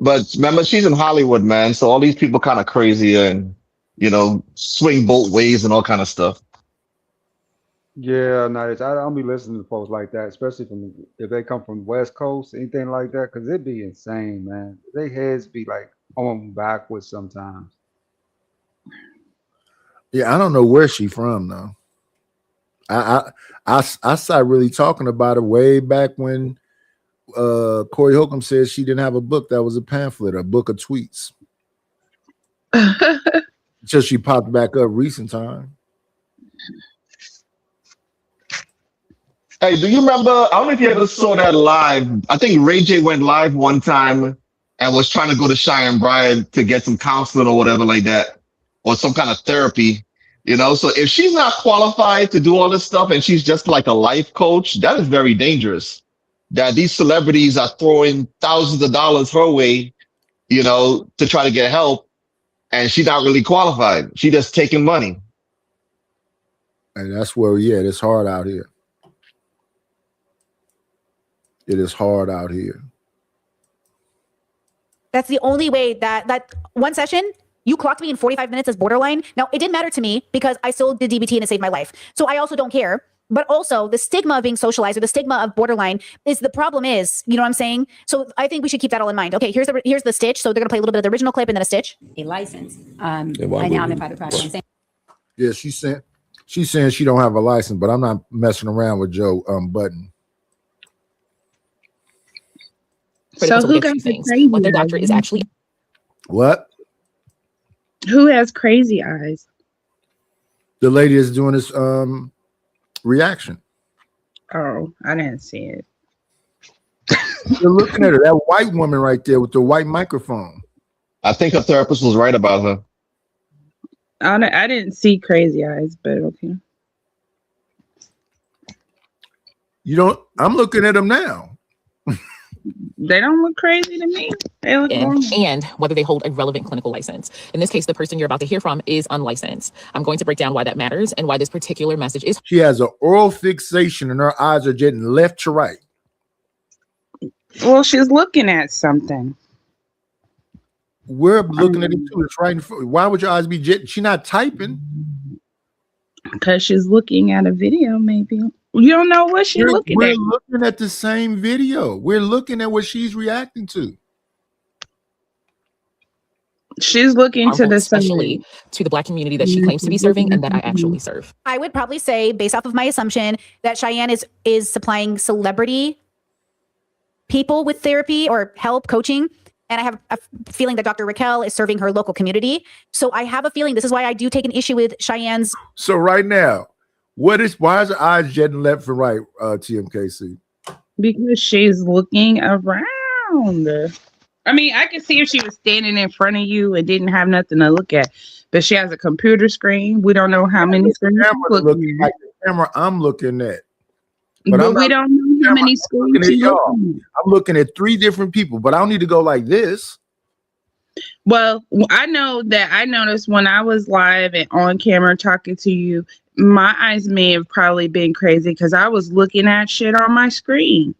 But remember, she's in Hollywood, man. So all these people kind of crazy and swing both ways and all kind of stuff. Yeah, nice. I don't be listening to folks like that, especially if they come from West Coast, anything like that, because it'd be insane, man. Their heads be like on backwards sometimes. Yeah, I don't know where she from though. I started really talking about it way back when Corey Holcomb said she didn't have a book that was a pamphlet, a book of tweets. Until she popped back up recent time. Hey, do you remember? I don't know if you ever saw that live. I think Ray J went live one time and was trying to go to Cheyenne Bryant to get some counseling or whatever like that, or some kind of therapy. So if she's not qualified to do all this stuff and she's just like a life coach, that is very dangerous. That these celebrities are throwing thousands of dollars her way, to try to get help, and she's not really qualified. She just taking money. And that's where, it's hard out here. It is hard out here. That's the only way that one session, you clocked me in 45 minutes as borderline. Now, it didn't matter to me because I still did DBT and it saved my life. So I also don't care. But also the stigma of being socialized or the stigma of borderline is the problem is, you know what I'm saying? So I think we should keep that all in mind. Okay, here's the stitch. So they're going to play a little bit of the original clip and then a stitch. A license. Right now I'm in private practice. Yeah, she's saying she don't have a license, but I'm not messing around with Joe Button. So who got the crazy? What their doctor is actually. What? Who has crazy eyes? The lady is doing this reaction. Oh, I didn't see it. You're looking at her, that white woman right there with the white microphone. I think her therapist was right about her. I didn't see crazy eyes, but okay. You don't. I'm looking at them now. They don't look crazy to me. They look normal. And whether they hold a relevant clinical license. In this case, the person you're about to hear from is unlicensed. I'm going to break down why that matters and why this particular message is. She has an oral fixation and her eyes are jetting left to right. Well, she's looking at something. We're looking at it too. It's right in front. Why would your eyes be jetting? She's not typing. Because she's looking at a video, maybe. You don't know what she's looking at. We're looking at the same video. We're looking at what she's reacting to. She's looking to the especially to the Black community that she claims to be serving and that I actually serve. I would probably say, based off of my assumption, that Cheyenne is supplying celebrity people with therapy or help coaching. And I have a feeling that Dr. Raquel is serving her local community. So I have a feeling this is why I do take an issue with Cheyenne's. So right now, why is her eyes jetting left and right, TMKC? Because she's looking around. I mean, I could see if she was standing in front of you and didn't have nothing to look at. But she has a computer screen. We don't know how many screens she's looking at. The camera I'm looking at. But we don't know how many screens she's looking at. I'm looking at 3 different people, but I don't need to go like this. Well, I know that I noticed when I was live and on camera talking to you, my eyes may have probably been crazy because I was looking at shit on my screen.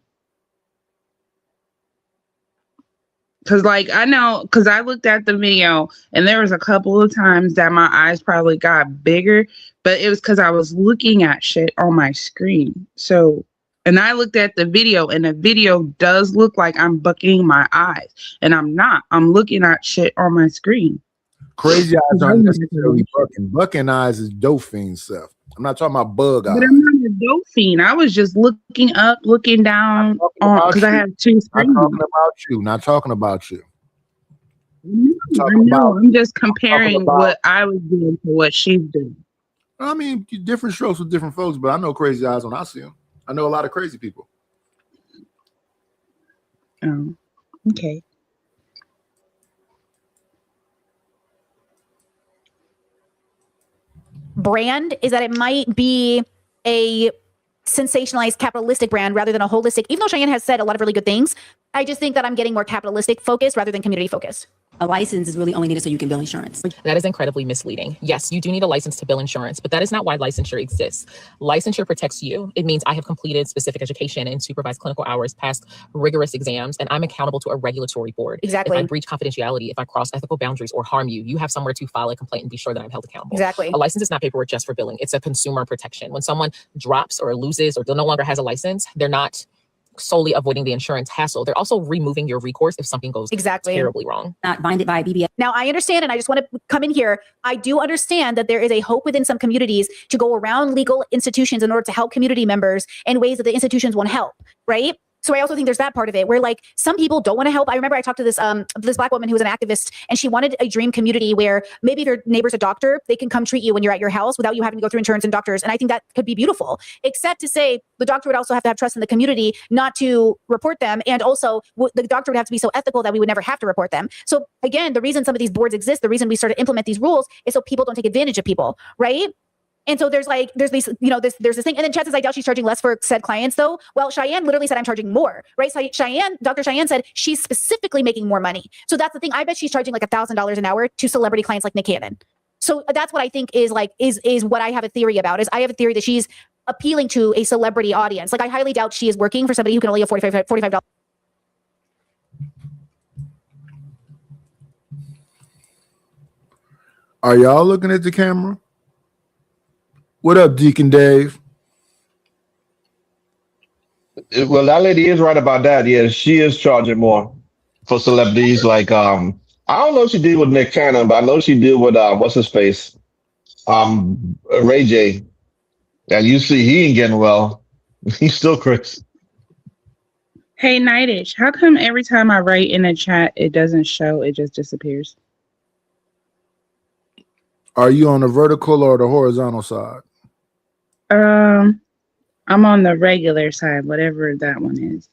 Because, like, I know, because I looked at the video and there was a couple of times that my eyes probably got bigger, but it was because I was looking at shit on my screen. So, and I looked at the video and the video does look like I'm bucking my eyes. And I'm not. I'm looking at shit on my screen. Crazy eyes aren't necessarily bucking. Bucking eyes is dolphin stuff. I'm not talking about bug eyes. But I'm not a dolphin. I was just looking up, looking down because I have 2 screens. Not talking about you. Not talking about you. I'm just comparing what I was doing to what she's doing. I mean, different strokes with different folks, but I know crazy eyes when I see them. I know a lot of crazy people. Oh, okay. Brand is that it might be a sensationalized capitalistic brand rather than a holistic, even though Cheyenne has said a lot of really good things. I just think that I'm getting more capitalistic focused rather than community focused. A license is really only needed so you can bill insurance. That is incredibly misleading. Yes, you do need a license to bill insurance, but that is not why licensure exists. Licensure protects you. It means I have completed specific education and supervised clinical hours, passed rigorous exams, and I'm accountable to a regulatory board. Exactly. If I breach confidentiality, if I cross ethical boundaries or harm you, you have somewhere to file a complaint and be sure that I'm held accountable. Exactly. A license is not paperwork just for billing. It's a consumer protection. When someone drops or loses or no longer has a license, they're not solely avoiding the insurance hassle. They're also removing your recourse if something goes terribly wrong. Not binded by BBS. Now, I understand, and I just want to come in here. I do understand that there is a hope within some communities to go around legal institutions in order to help community members in ways that the institutions won't help, right? So I also think there's that part of it where like some people don't want to help. I remember I talked to this Black woman who was an activist, and she wanted a dream community where maybe if your neighbor's a doctor, they can come treat you when you're at your house without you having to go through insurance and doctors. And I think that could be beautiful, except to say the doctor would also have to have trust in the community not to report them. And also the doctor would have to be so ethical that we would never have to report them. So again, the reason some of these boards exist, the reason we start to implement these rules is so people don't take advantage of people, right? And so there's these, there's this thing. And then chances I doubt she's charging less for said clients though. Well, Cheyenne literally said I'm charging more, right? So Dr. Cheyenne said she's specifically making more money. So that's the thing. I bet she's charging like $1,000 an hour to celebrity clients like Nick Cannon. So that's what I think is what I have a theory about is I have a theory that she's appealing to a celebrity audience. Like I highly doubt she is working for somebody who can only afford $45. Are y'all looking at the camera? What up, Deacon Dave? Well, that lady is right about that. Yeah, she is charging more for celebrities. Like, I don't know if she did with Nick Cannon, but I know she did with what's his face, Ray J. And you see, he ain't getting well. He's still Chris. Hey, Nightish, how come every time I write in a chat, it doesn't show? It just disappears. Are you on the vertical or the horizontal side? I'm on the regular side, whatever that one is.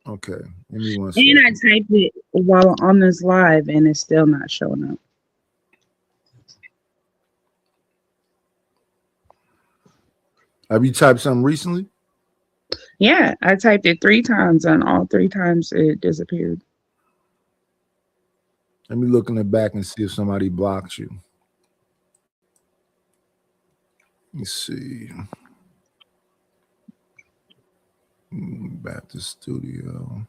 Okay. Give me one And second. I typed it while on this live, and it's still not showing up. Have you typed something recently? Yeah, I typed it 3 times, and all 3 times it disappeared. Let me look in the back and see if somebody blocked you. Let me see. Back to studio.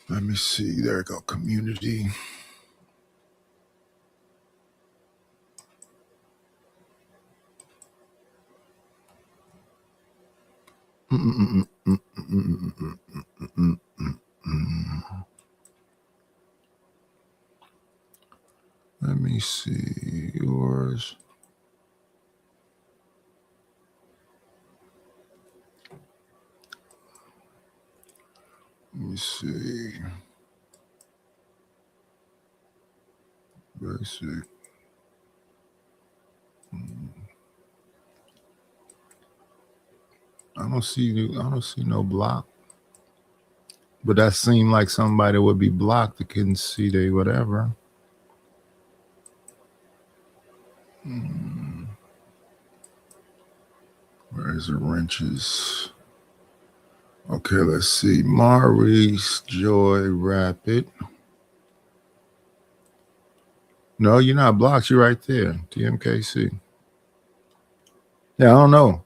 Let me see. There we go. Community. Let me see yours. Let me see. Basic. I don't see no block. But that seemed like somebody would be blocked that couldn't see they whatever. Where's the wrenches? Okay, let's see. Maurice Joy Rapid. No, you're not blocked. You're right there. TMKC. Yeah, I don't know.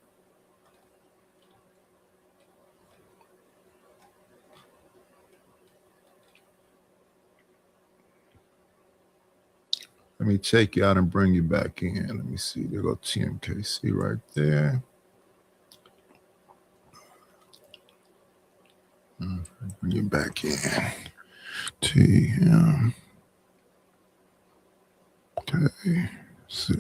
Let me take you out and bring you back in. Let me see. There go TMKC right there. Bring you back in. TM. Okay. See.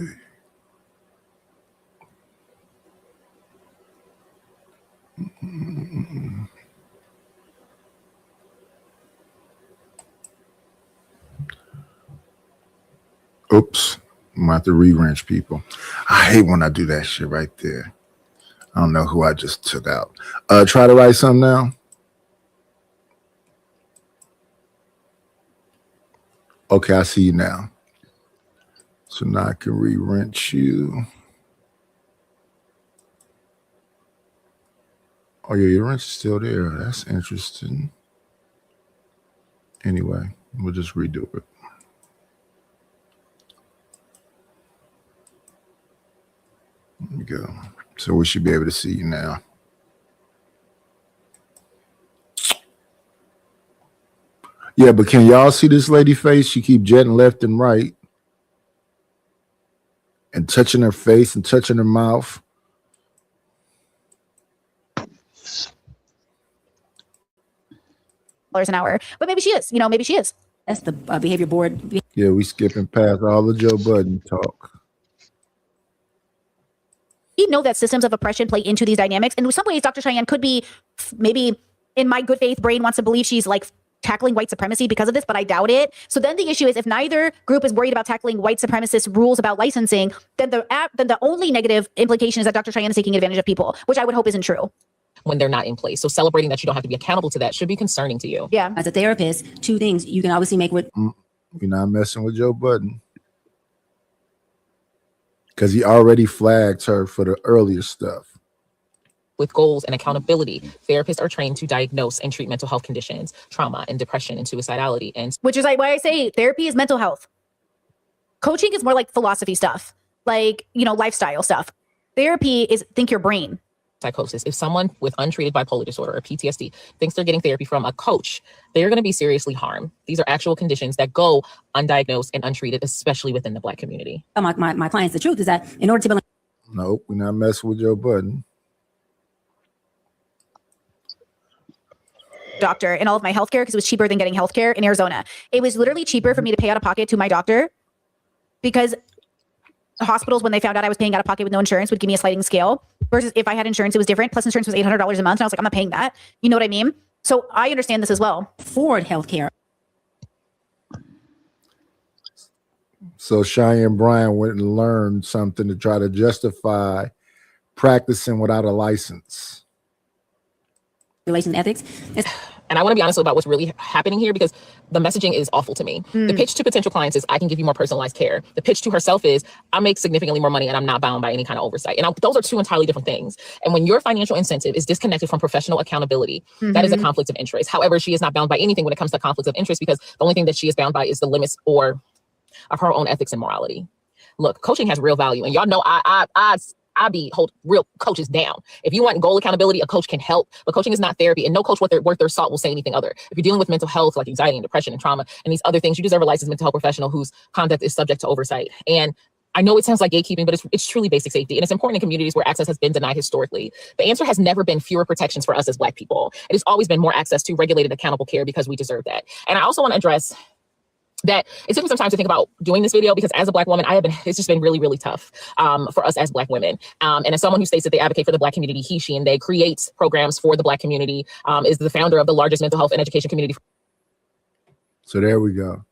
Oops. I'm about to re-wrench people. I hate when I do that shit right there. I don't know who I just took out. Try to write something now. Okay, I see you now. So now I can re-wrench you. Oh yeah, your wrench is still there. That's interesting. Anyway, we'll just redo it. There we go. So we should be able to see you now. Yeah, but can y'all see this lady face? She keep jetting left and right and touching her face and touching her mouth. An hour, but maybe she is. Maybe she is. That's the behavior board. Yeah, we skipping past all the Joe Budden talk. We know that systems of oppression play into these dynamics. And in some ways, Dr. Cheyenne could be, maybe in my good faith brain wants to believe she's like tackling white supremacy because of this, but I doubt it. So then the issue is, if neither group is worried about tackling white supremacist rules about licensing, then the only negative implication is that Dr. Cheyenne is taking advantage of people, which I would hope isn't true. When they're not in place. So celebrating that you don't have to be accountable to that should be concerning to you. Yeah. As a therapist, 2 things you can obviously make with. We're not messing with Joe Budden. Because he already flagged her for the earlier stuff. With goals and accountability, therapists are trained to diagnose and treat mental health conditions, trauma and depression and suicidality. And which is like why I say therapy is mental health. Coaching is more like philosophy stuff, like, lifestyle stuff. Therapy is think your brain. Psychosis. If someone with untreated bipolar disorder or PTSD thinks they're getting therapy from a coach, they're going to be seriously harmed. These are actual conditions that go undiagnosed and untreated, especially within the Black community. My clients, the truth is that in order to build. Nope, we're not messing with Joe Budden. Doctor and all of my healthcare because it was cheaper than getting healthcare in Arizona. It was literally cheaper for me to pay out of pocket to my doctor because hospitals, when they found out I was paying out of pocket with no insurance, would give me a sliding scale versus if I had insurance, it was different. Plus insurance was $800 a month. And I was like, I'm not paying that. You know what I mean? So I understand this as well. afford healthcare. So Cheyenne Bryan went and learned something to try to justify practicing without a license. Relations and ethics. And I want to be honest about what's really happening here, because the messaging is awful to me. The pitch to potential clients is, I can give you more personalized care. The pitch to herself is, I make significantly more money and I'm not bound by any kind of oversight. And those are two entirely different things. And when your financial incentive is disconnected from professional accountability, that is a conflict of interest. However, she is not bound by anything when it comes to conflicts of interest, because the only thing that she is bound by is the limits of her own ethics and morality. Look, coaching has real value. And y'all know I hold real coaches down. If you want goal accountability, a coach can help, but coaching is not therapy, and no coach worth their salt will say anything other. If you're dealing with mental health, like anxiety and depression and trauma and these other things, you deserve a licensed mental health professional whose conduct is subject to oversight. And I know it sounds like gatekeeping, but it's truly basic safety. And it's important in communities where access has been denied historically. The answer has never been fewer protections for us as Black people. It has always been more access to regulated, accountable care, because we deserve that. And I also want to address that it took me some time to think about doing this video, because as a Black woman, it's just been really, really tough for us as Black women. And as someone who states that they advocate for the Black community, he, she, and they creates programs for the Black community, is the founder of the largest mental health and education community. So there we go.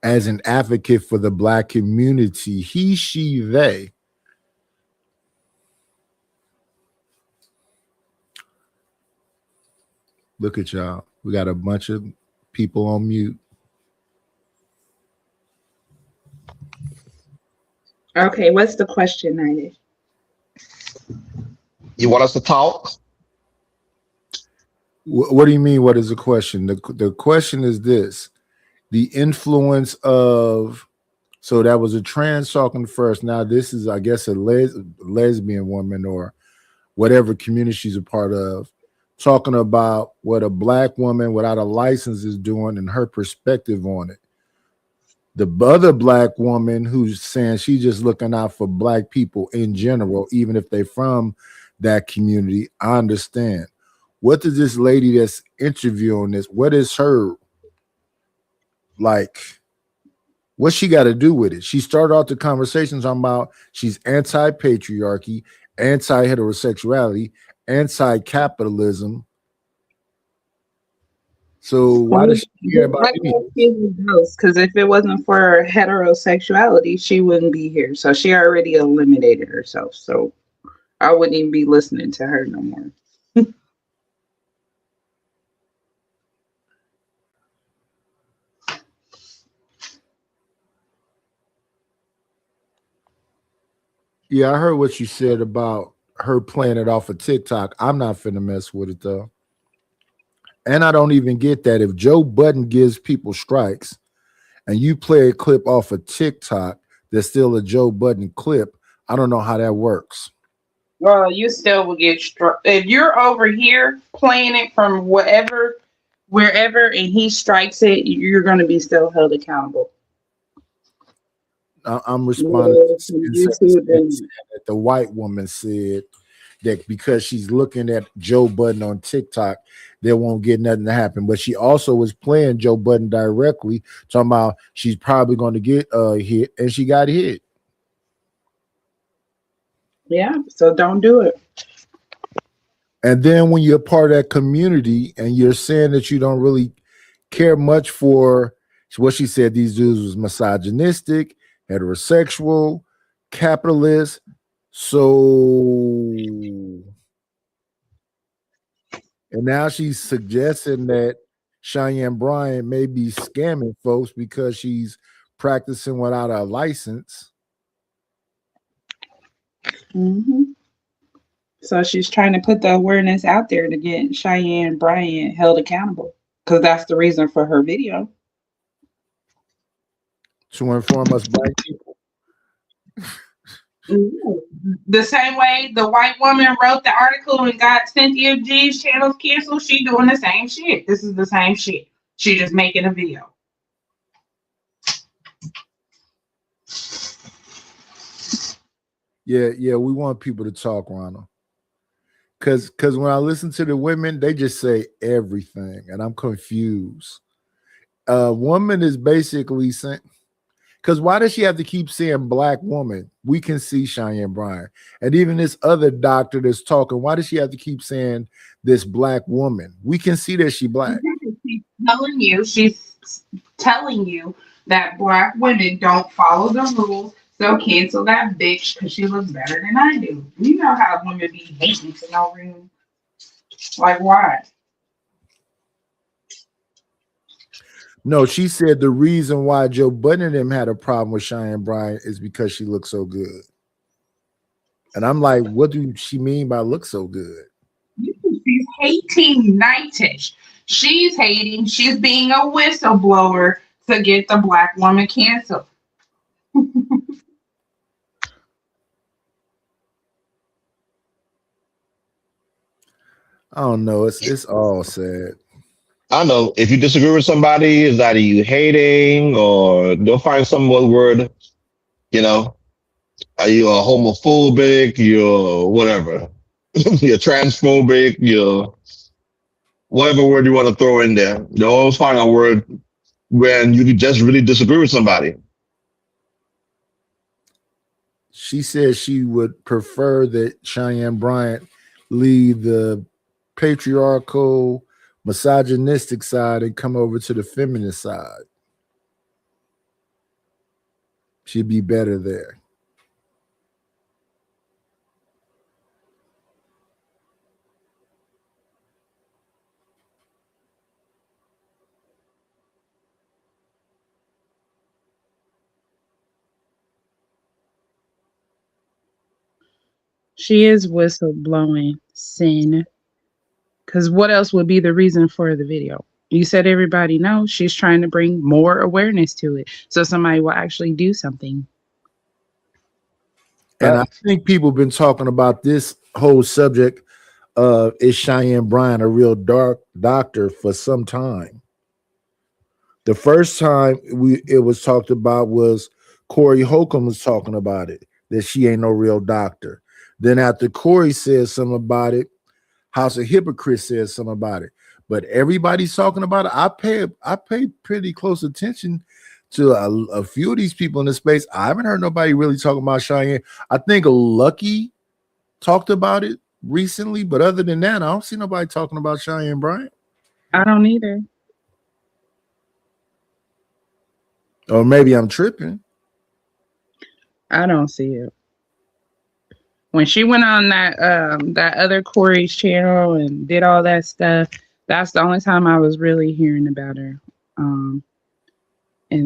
As an advocate for the Black community, he, she, they. Look at y'all. We got a bunch of people on mute. Okay, what's the question, Nina? You want us to talk? What do you mean? What is the question? The question is this: the influence of. So that was a trans talking first. Now this is, I guess, a lesbian woman or whatever community she's a part of, talking about what a Black woman without a license is doing and her perspective on it. The other Black woman who's saying she's just looking out for Black people in general, even if they're from that community. I understand. What does this lady that's interviewing this, what is her, like, what's she got to do with it? She started off the conversation talking about she's anti-patriarchy, anti-heterosexuality, anti-capitalism. So why does she care about me? Because if it wasn't for her heterosexuality, she wouldn't be here. So she already eliminated herself. So I wouldn't even be listening to her no more. Yeah, I heard what you said about her playing it off of TikTok. I'm not finna mess with it though. And I don't even get that if Joe Budden gives people strikes and you play a clip off of TikTok that's still a Joe Budden clip, I don't know how that works. Well, you still will get struck. If you're over here playing it from wherever, and he strikes it, you're going to be still held accountable. I'm responding that the white woman said that because she's looking at Joe Budden on TikTok, there won't get nothing to happen. But she also was playing Joe Budden directly, talking about she's probably going to get hit, and she got hit. Yeah, so don't do it. And then when you're part of that community and you're saying that you don't really care much for what she said, these dudes was misogynistic, heterosexual, capitalist. So, and now she's suggesting that Cheyenne Bryan may be scamming folks because she's practicing without a license. Mm-hmm. So she's trying to put the awareness out there to get Cheyenne Bryan held accountable, because that's the reason for her video. To inform us Black people. The same way the white woman wrote the article and got Cynthia G's channels canceled, she doing the same shit. This is the same shit. She just making a video. Yeah, we want people to talk, Ronald. Cause when I listen to the women, they just say everything, and I'm confused. A woman is basically saying, Because why does she have to keep saying black woman? We can see Cheyenne Bryant. And even this other doctor that's talking, why does she have to keep saying this black woman? We can see that she black. She's telling you that black women don't follow the rules, so cancel that bitch because she looks better than I do. You know how women be hating for no reason. Like, why? No, she said the reason why Joe Budden and them had a problem with Cheyenne Bryant is because she looks so good. And I'm like, what do she mean by look so good? She's hating Nighttish. She's hating. She's being a whistleblower to get the black woman canceled. I don't know. It's all sad. I don't know. If you disagree with somebody, is that you hating or they'll find some other word, you know? Are you a homophobic? You're whatever. You're transphobic. You're whatever word you want to throw in there. They'll always find a word when you just really disagree with somebody. She says she would prefer that Cheyenne Bryant leave the patriarchal, misogynistic side and come over to the feminist side. She'd be better there. She is whistleblowing, sin. Because what else would be the reason for the video? You said everybody knows. She's trying to bring more awareness to it, so somebody will actually do something. And I think people have been talking about this whole subject of is Cheyenne Bryant a real dark doctor for some time. The first time it was talked about was Corey Holcomb was talking about it, that she ain't no real doctor. Then after Corey said something about it, House of Hypocrites said something about it. But everybody's talking about it. I pay pretty close attention to a few of these people in the space. I haven't heard nobody really talking about Cheyenne. I think Lucky talked about it recently, but other than that, I don't see nobody talking about Cheyenne Bryant. I don't either. Or maybe I'm tripping. I don't see it. When she went on that other Corey's channel and did all that stuff, that's the only time I was really hearing about her. And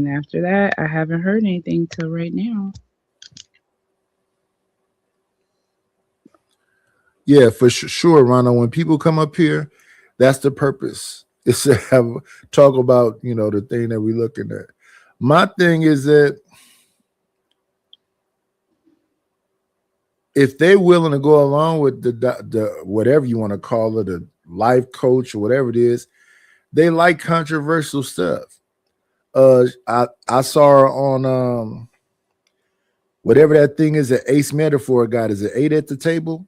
after that, I haven't heard anything till right now. Yeah, for sure, Ronald. When people come up here, that's the purpose. It's to talk about, the thing that we're looking at. My thing is that if they're willing to go along with the whatever you want to call it, a life coach or whatever it is, they like controversial stuff. I saw her on whatever that thing is that Ace Metaphor got. Is it 8 at the table?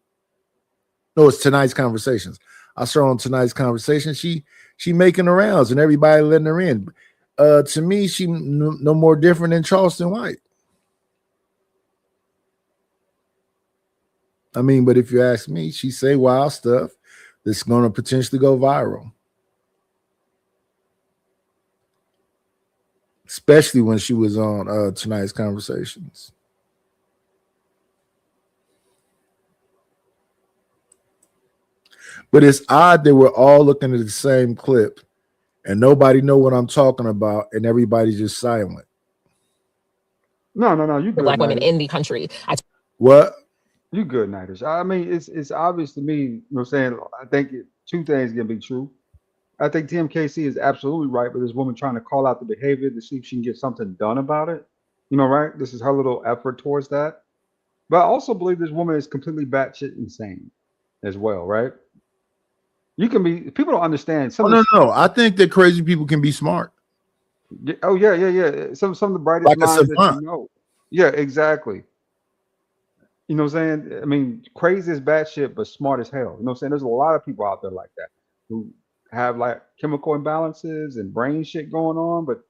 No, it's Tonight's Conversations. I saw her on Tonight's Conversation. She making the rounds and everybody letting her in. To me, she no more different than Charleston White. I mean, but if you ask me, she say wild stuff that's going to potentially go viral. Especially when she was on Tonight's Conversations. But it's odd that we're all looking at the same clip and nobody know what I'm talking about and everybody's just silent. No. You The good, black women Nighters. in the country. What? You good, Nighters. I mean, it's obvious to me, you know what I'm saying? I think two things can be true. I think TMKC is absolutely right with this woman trying to call out the behavior to see if she can get something done about it. Right? This is her little effort towards that. But I also believe this woman is completely batshit insane as well, right? You can be, people don't understand. No. I think that crazy people can be smart. Oh, yeah. Some of the brightest Like a minds that savant. you know. Yeah, exactly. You know what I'm saying? I mean, crazy as batshit, but smart as hell. You know what I'm saying? There's a lot of people out there like that who have like chemical imbalances and brain shit going on, but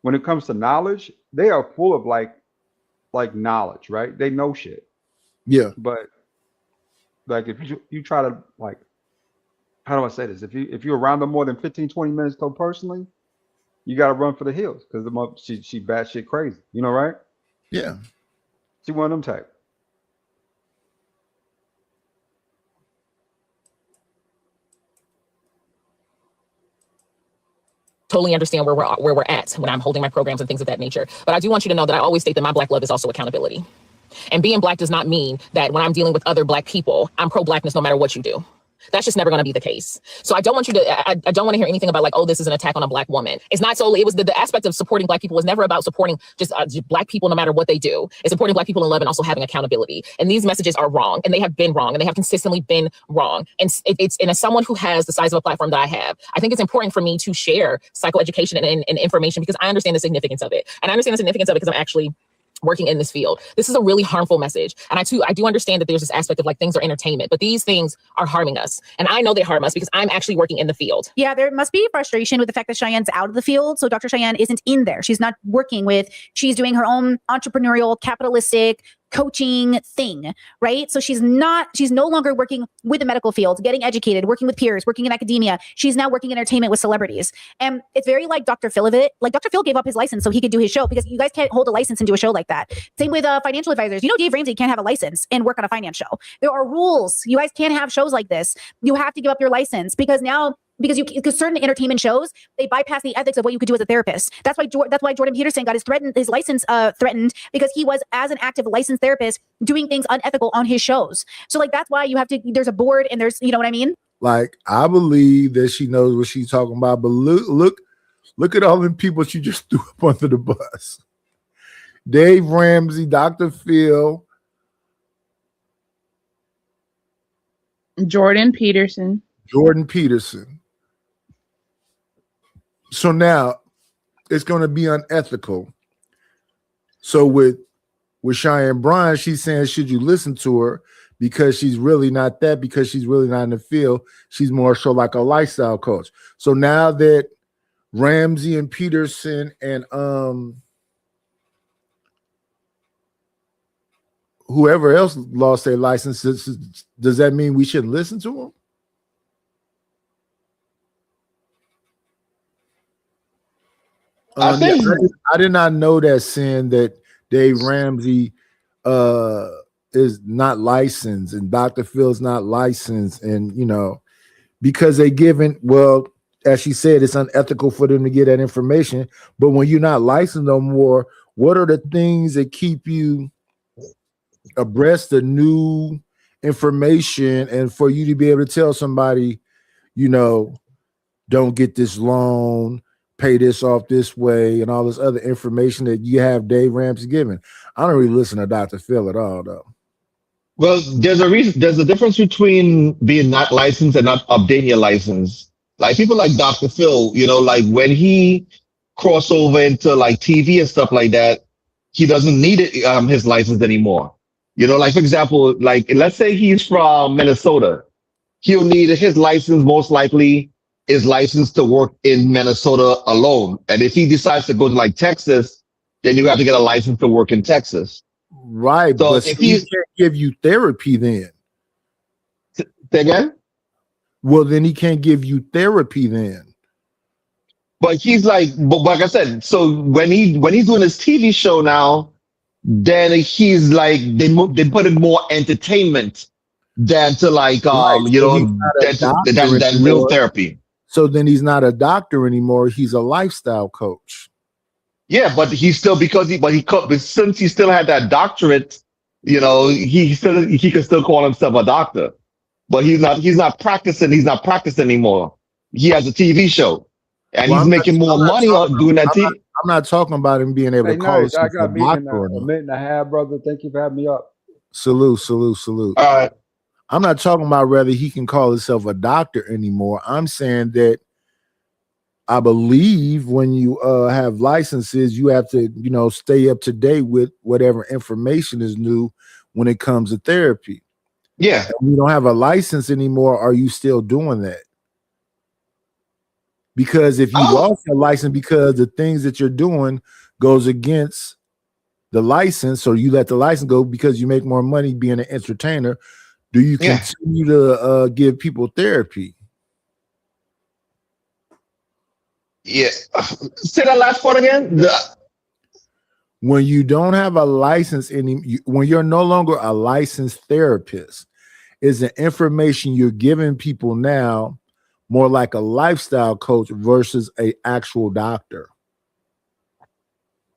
when it comes to knowledge, they are full of like knowledge, right? They know shit. Yeah. But like if you try to like, how do I say this? If you're around them more than 15, 20 minutes though personally, you gotta run for the hills because she batshit crazy. You know, right? Yeah. She one of them type. Totally understand where we're at when I'm holding my programs and things of that nature. But I do want you to know that I always state that my Black love is also accountability. And being Black does not mean that when I'm dealing with other Black people, I'm pro-Blackness no matter what you do. That's just never going to be the case. So I don't want you to, I don't want to hear anything about like, oh, this is an attack on a Black woman. It's not solely, it was the aspect of supporting Black people was never about supporting just Black people no matter what they do. It's supporting Black people in love and also having accountability. And these messages are wrong, and they have been wrong, and they have consistently been wrong. And and as someone who has the size of a platform that I have, I think it's important for me to share psychoeducation and information because I understand the significance of it. And I understand the significance of it because I'm actually working in this field. This is a really harmful message. And I do understand that there's this aspect of like things are entertainment, but these things are harming us. And I know they harm us because I'm actually working in the field. Yeah, there must be frustration with the fact that Cheyenne's out of the field. So Dr. Cheyenne isn't in there. She's not working with, she's doing her own entrepreneurial, capitalistic coaching thing, right? So she's no longer working with the medical field, getting educated, working with peers, working in academia. She's now working in entertainment with celebrities. And it's very like Dr. Phil of it. Like Dr. Phil gave up his license so he could do his show because you guys can't hold a license and do a show like that. Same with financial advisors. You know, Dave Ramsey can't have a license and work on a finance show. There are rules. You guys can't have shows like this. You have to give up your license because certain entertainment shows, they bypass the ethics of what you could do as a therapist. That's why Jordan Peterson got his license threatened because he was, as an active licensed therapist, doing things unethical on his shows. So like that's why there's a board and there's, you know what I mean? Like I believe that she knows what she's talking about, but look at all them people she just threw up under the bus. Dave Ramsey, Dr. Phil, Jordan Peterson. So now it's going to be unethical. So with Cheyenne Bryan, she's saying, should you listen to her? Because she's really not that, because she's really not in the field. She's more so like a lifestyle coach. So now that Ramsey and Peterson and whoever else lost their licenses, does that mean we shouldn't listen to them? I did not know that, Sin, that Dave Ramsey is not licensed and Dr. Phil's not licensed, and you know, because they given, well, as she said, it's unethical for them to get that information. But when you're not licensed no more, what are the things that keep you abreast of new information and for you to be able to tell somebody, you know, don't get this loan, pay this off this way, and all this other information that you have Dave Ramsey given? I don't really listen to Dr. Phil at all, though. Well, there's a difference between being not licensed and not updating your license. Like people like Dr. Phil, you know, like when he crossed over into like TV and stuff like that, he doesn't need his license anymore. You know, like for example, like let's say he's from Minnesota, he'll need his license most likely is licensed to work in Minnesota alone. And if he decides to go to like Texas, then you have to get a license to work in Texas. Right. So but if he can't give you therapy then. Say again? Well, then he can't give you therapy then. But he's like I said, so when he's doing his TV show now, then he's like, they put in more entertainment than to like, you know, than real therapy. So then he's not a doctor anymore. He's a lifestyle coach. Yeah, but he's still, but since he still had that doctorate, you know, he can still call himself a doctor. But he's not practicing. He's not practicing anymore. He has a TV show, and he's making more money doing that TV. I'm not talking about him being able to call himself I got a me in doctor. a minute and a half, brother. Thank you for having me up. Salute. All right. I'm not talking about whether he can call himself a doctor anymore. I'm saying that I believe when you have licenses, you have to, you know, stay up to date with whatever information is new when it comes to therapy. Yeah. If you don't have a license anymore, are you still doing that? Because if you lost your license because the things that you're doing goes against the license, or you let the license go because you make more money being an entertainer, do you continue to give people therapy? Yeah. Say that last part again. When you don't have a license when you're no longer a licensed therapist, is the information you're giving people now more like a lifestyle coach versus a actual doctor?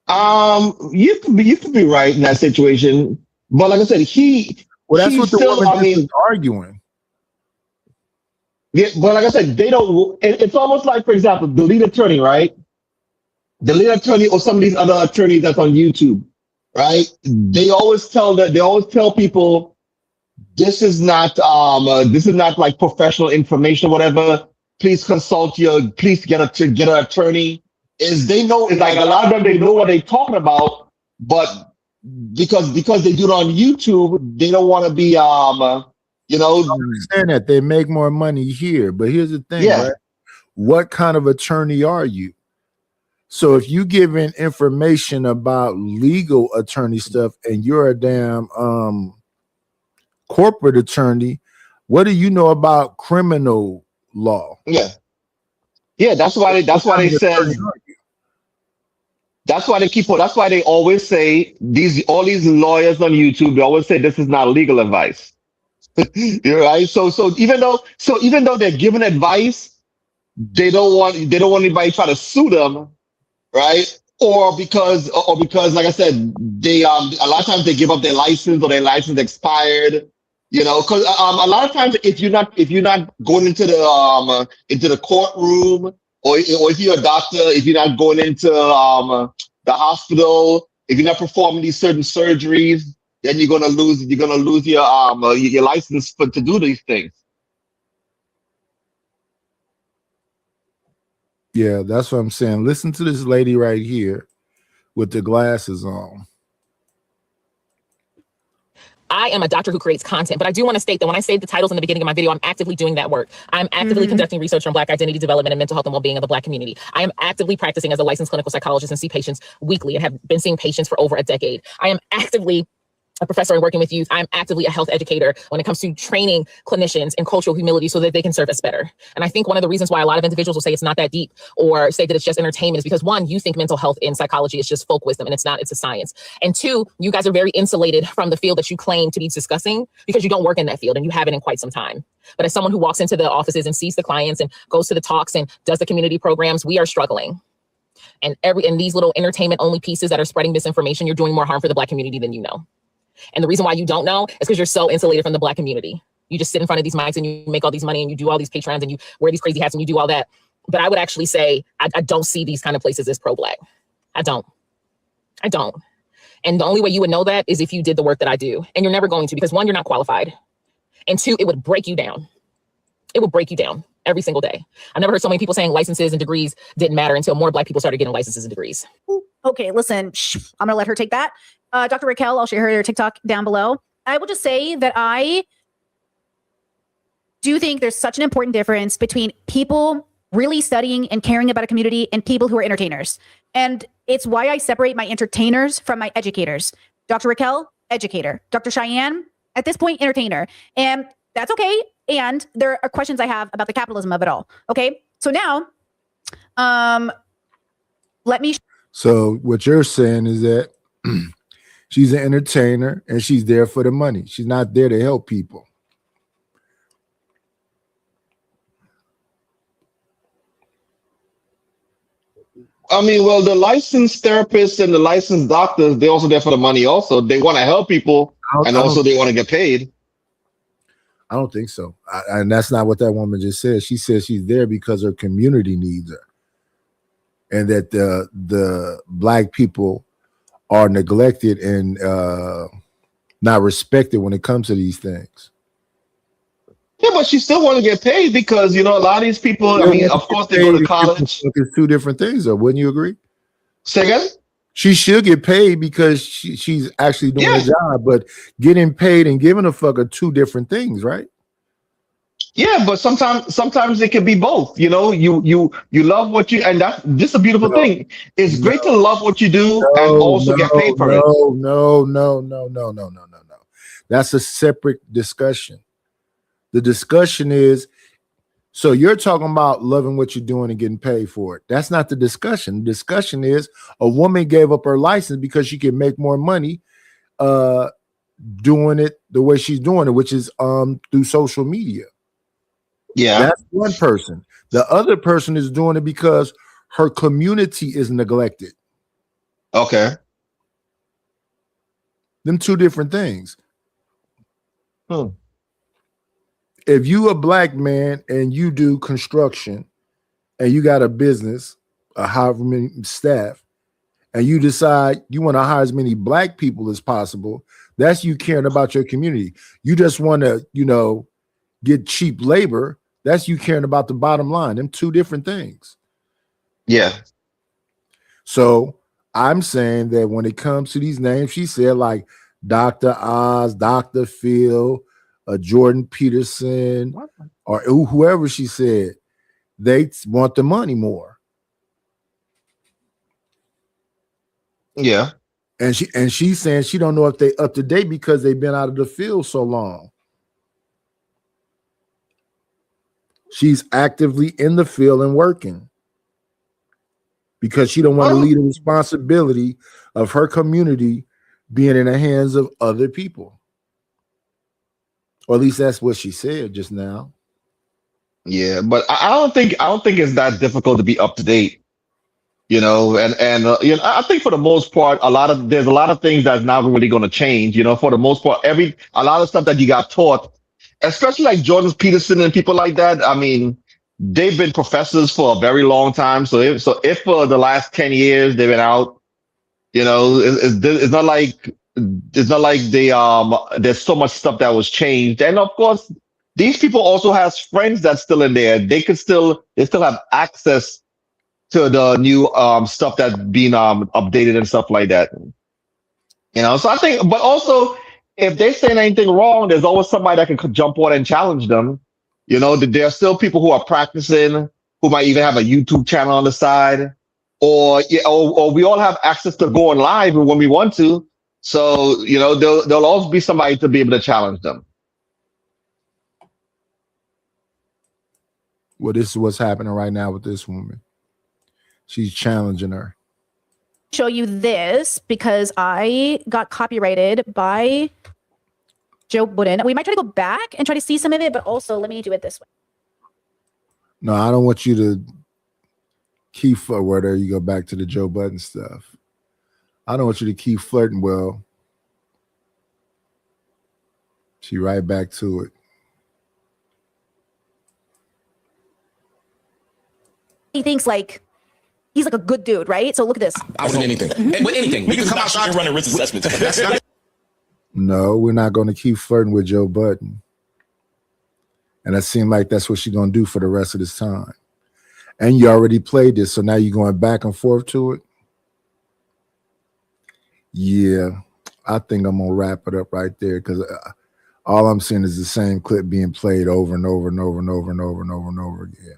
You could be right in that situation, but like I said, that's what the woman is arguing. Yeah, but like I said, they don't. It's almost like, for example, the lead attorney, right? The lead attorney or some of these other attorneys that's on YouTube, right? They always tell people this is not like professional information or whatever. Please please get an attorney. They know, it's like a lot of them, they know what they're talking about, but because they do it on YouTube, they don't want to be I understand that they make more money here, but here's the thing, right? What kind of attorney are you? So if you giving information about legal attorney stuff and you're a damn corporate attorney, what do you know about criminal law? Yeah, that's why they said. That's why they always say all these lawyers on YouTube, they always say this is not legal advice. You're right. So even though they're giving advice, they don't want anybody to try to sue them, right? Or because like I said, they a lot of times they give up their license or their license expired. Because a lot of times if you're not going into the courtroom, or if you're a doctor, if you're not going into the hospital, if you're not performing these certain surgeries, then you're gonna lose your license to do these things. Yeah, that's what I'm saying. Listen to this lady right here with the glasses on. I am a doctor who creates content, but I do want to state that when I say the titles in the beginning of my video, I'm actively doing that work. I'm actively conducting research on Black identity development and mental health and well-being of the Black community. I am actively practicing as a licensed clinical psychologist and see patients weekly and have been seeing patients for over a decade. I am actively a professor and working with youth. I'm actively a health educator when it comes to training clinicians in cultural humility so that they can serve us better. And I think one of the reasons why a lot of individuals will say it's not that deep or say that it's just entertainment is because, one, you think mental health in psychology is just folk wisdom, and it's not, it's a science. And two, you guys are very insulated from the field that you claim to be discussing because you don't work in that field and you haven't in quite some time. But as someone who walks into the offices and sees the clients and goes to the talks and does the community programs, we are struggling. And these little entertainment only pieces that are spreading misinformation, you're doing more harm for the Black community than you know. And the reason why you don't know is because you're so insulated from the Black community. You just sit in front of these mics and you make all these money and you do all these Patreons and you wear these crazy hats and you do all that. But I would actually say I don't see these kind of places as pro-Black. I don't. And the only way you would know that is if you did the work that I do. And you're never going to, because one, you're not qualified. And two, it would break you down. It would break you down every single day. I've never heard so many people saying licenses and degrees didn't matter until more Black people started getting licenses and degrees. Okay, listen, I'm gonna let her take that. Dr. Raquel, I'll share her TikTok down below. I will just say that I do think there's such an important difference between people really studying and caring about a community and people who are entertainers. And it's why I separate my entertainers from my educators. Dr. Raquel, educator. Dr. Cheyenne, at this point, entertainer. And that's okay. And there are questions I have about the capitalism of it all. Okay, so now, let me. So what you're saying is that she's an entertainer and she's there for the money. She's not there to help people. I mean, well, the licensed therapists and the licensed doctors, they're also there for the money also. They want to help people and also they want to get paid. I don't think so. And that's not what that woman just said. She said she's there because her community needs her. And that the Black people are neglected and not respected when it comes to these things. Yeah, but she still want to get paid because, a lot of these people, I mean, of course, they go to college. It's two different things, though. Wouldn't you agree? Say again? She should get paid because she's actually doing a job, but getting paid and giving a fuck are two different things, right? Yeah, but sometimes it can be both. You know, you love what you, and that's just a beautiful thing. It's great to love what you do and also get paid for it. No. That's a separate discussion. The discussion is, so you're talking about loving what you're doing and getting paid for it. That's not the discussion. The discussion is a woman gave up her license because she can make more money doing it the way she's doing it, which is through social media. Yeah. That's one person. The other person is doing it because her community is neglected. Okay. Them two different things. Hmm. If you a black man and you do construction and you got a business, a however many staff, and you decide you want to hire as many black people as possible, that's you caring about your community. You just want to, get cheap labor. That's you caring about the bottom line. Them two different things. Yeah. So I'm saying that when it comes to these names, she said like Dr. Oz, Dr. Phil, Jordan Peterson, or whoever she said, they want the money more. Yeah. And she's saying she don't know if they up to date because they've been out of the field so long. She's actively in the field and working because she don't want to leave the responsibility of her community being in the hands of other people. Or at least that's what she said just now. Yeah, but I don't think it's that difficult to be up to date. And I think for the most part, there's a lot of things that's not really going to change. For the most part, a lot of stuff that you got taught, especially like Jordan Peterson and people like that. I mean, they've been professors for a very long time. So if for the last 10 years they've been out, it's not like there's so much stuff that was changed. And of course, these people also has friends that's still in there. They still have access to the new stuff that's being updated and stuff like that. So I think, but also if they're saying anything wrong, there's always somebody that can jump on and challenge them. There are still people who are practicing, who might even have a YouTube channel on the side, or we all have access to going live when we want to. So, there'll always be somebody to be able to challenge them. Well, this is what's happening right now with this woman. She's challenging her. Show you this because I got copyrighted by Joe Budden. We might try to go back and try to see some of it, but also let me do it this way. No, I don't want you to keep where there you go back to the Joe Budden stuff. I don't want you to keep flirting. Well, she right back to it. He thinks like he's like a good dude, right? So look at this. I wasn't anything. With anything. We can come outside and run a risk assessment. That's not No, we're not going to keep flirting with Joe Budden. And it seemed like that's what she's going to do for the rest of this time. And you already played this, so now you're going back and forth to it. Yeah, I think I'm going to wrap it up right there because all I'm seeing is the same clip being played over and over and over and over and over and over and over again.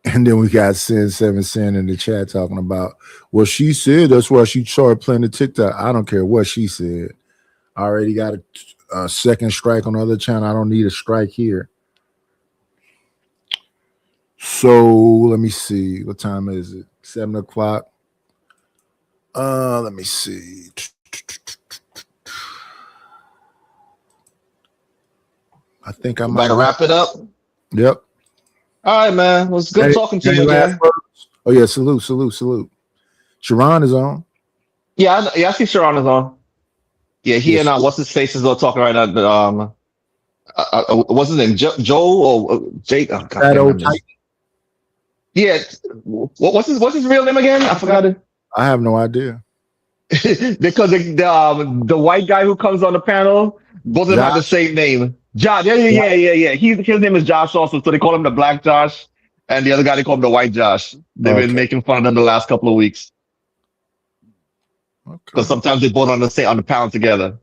And then we got Sin7Sin in the chat talking about, well, she said that's why she started playing the TikTok. I don't care what she said. I already got a second strike on the other channel. I don't need a strike here. So let me see. What time is it? 7 o'clock. Let me see. I think I might wrap it up. Yep. All right, man. It was good talking to you again. Oh yeah, salute. Sharon is on. Yeah, I see Sharon is on. Yeah, he and what's his face is all talking right now. What's his name? Joe or Jake? Oh, God, yeah. What's his real name again? I forgot it. I have no idea. Because the white guy who comes on the panel, both of them have the same name. Josh. Yeah. His name is Josh also, so they call him the Black Josh, and the other guy they call him the White Josh. They've been making fun of them the last couple of weeks. Because sometimes they both on the panel together.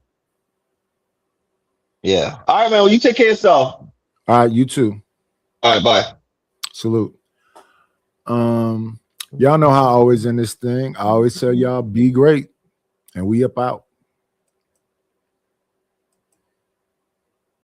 Yeah. All right, man. Well, you take care of yourself. All right, you too. All right, bye. Salute. Y'all know how I always in this thing. I always tell y'all be great, and we up out.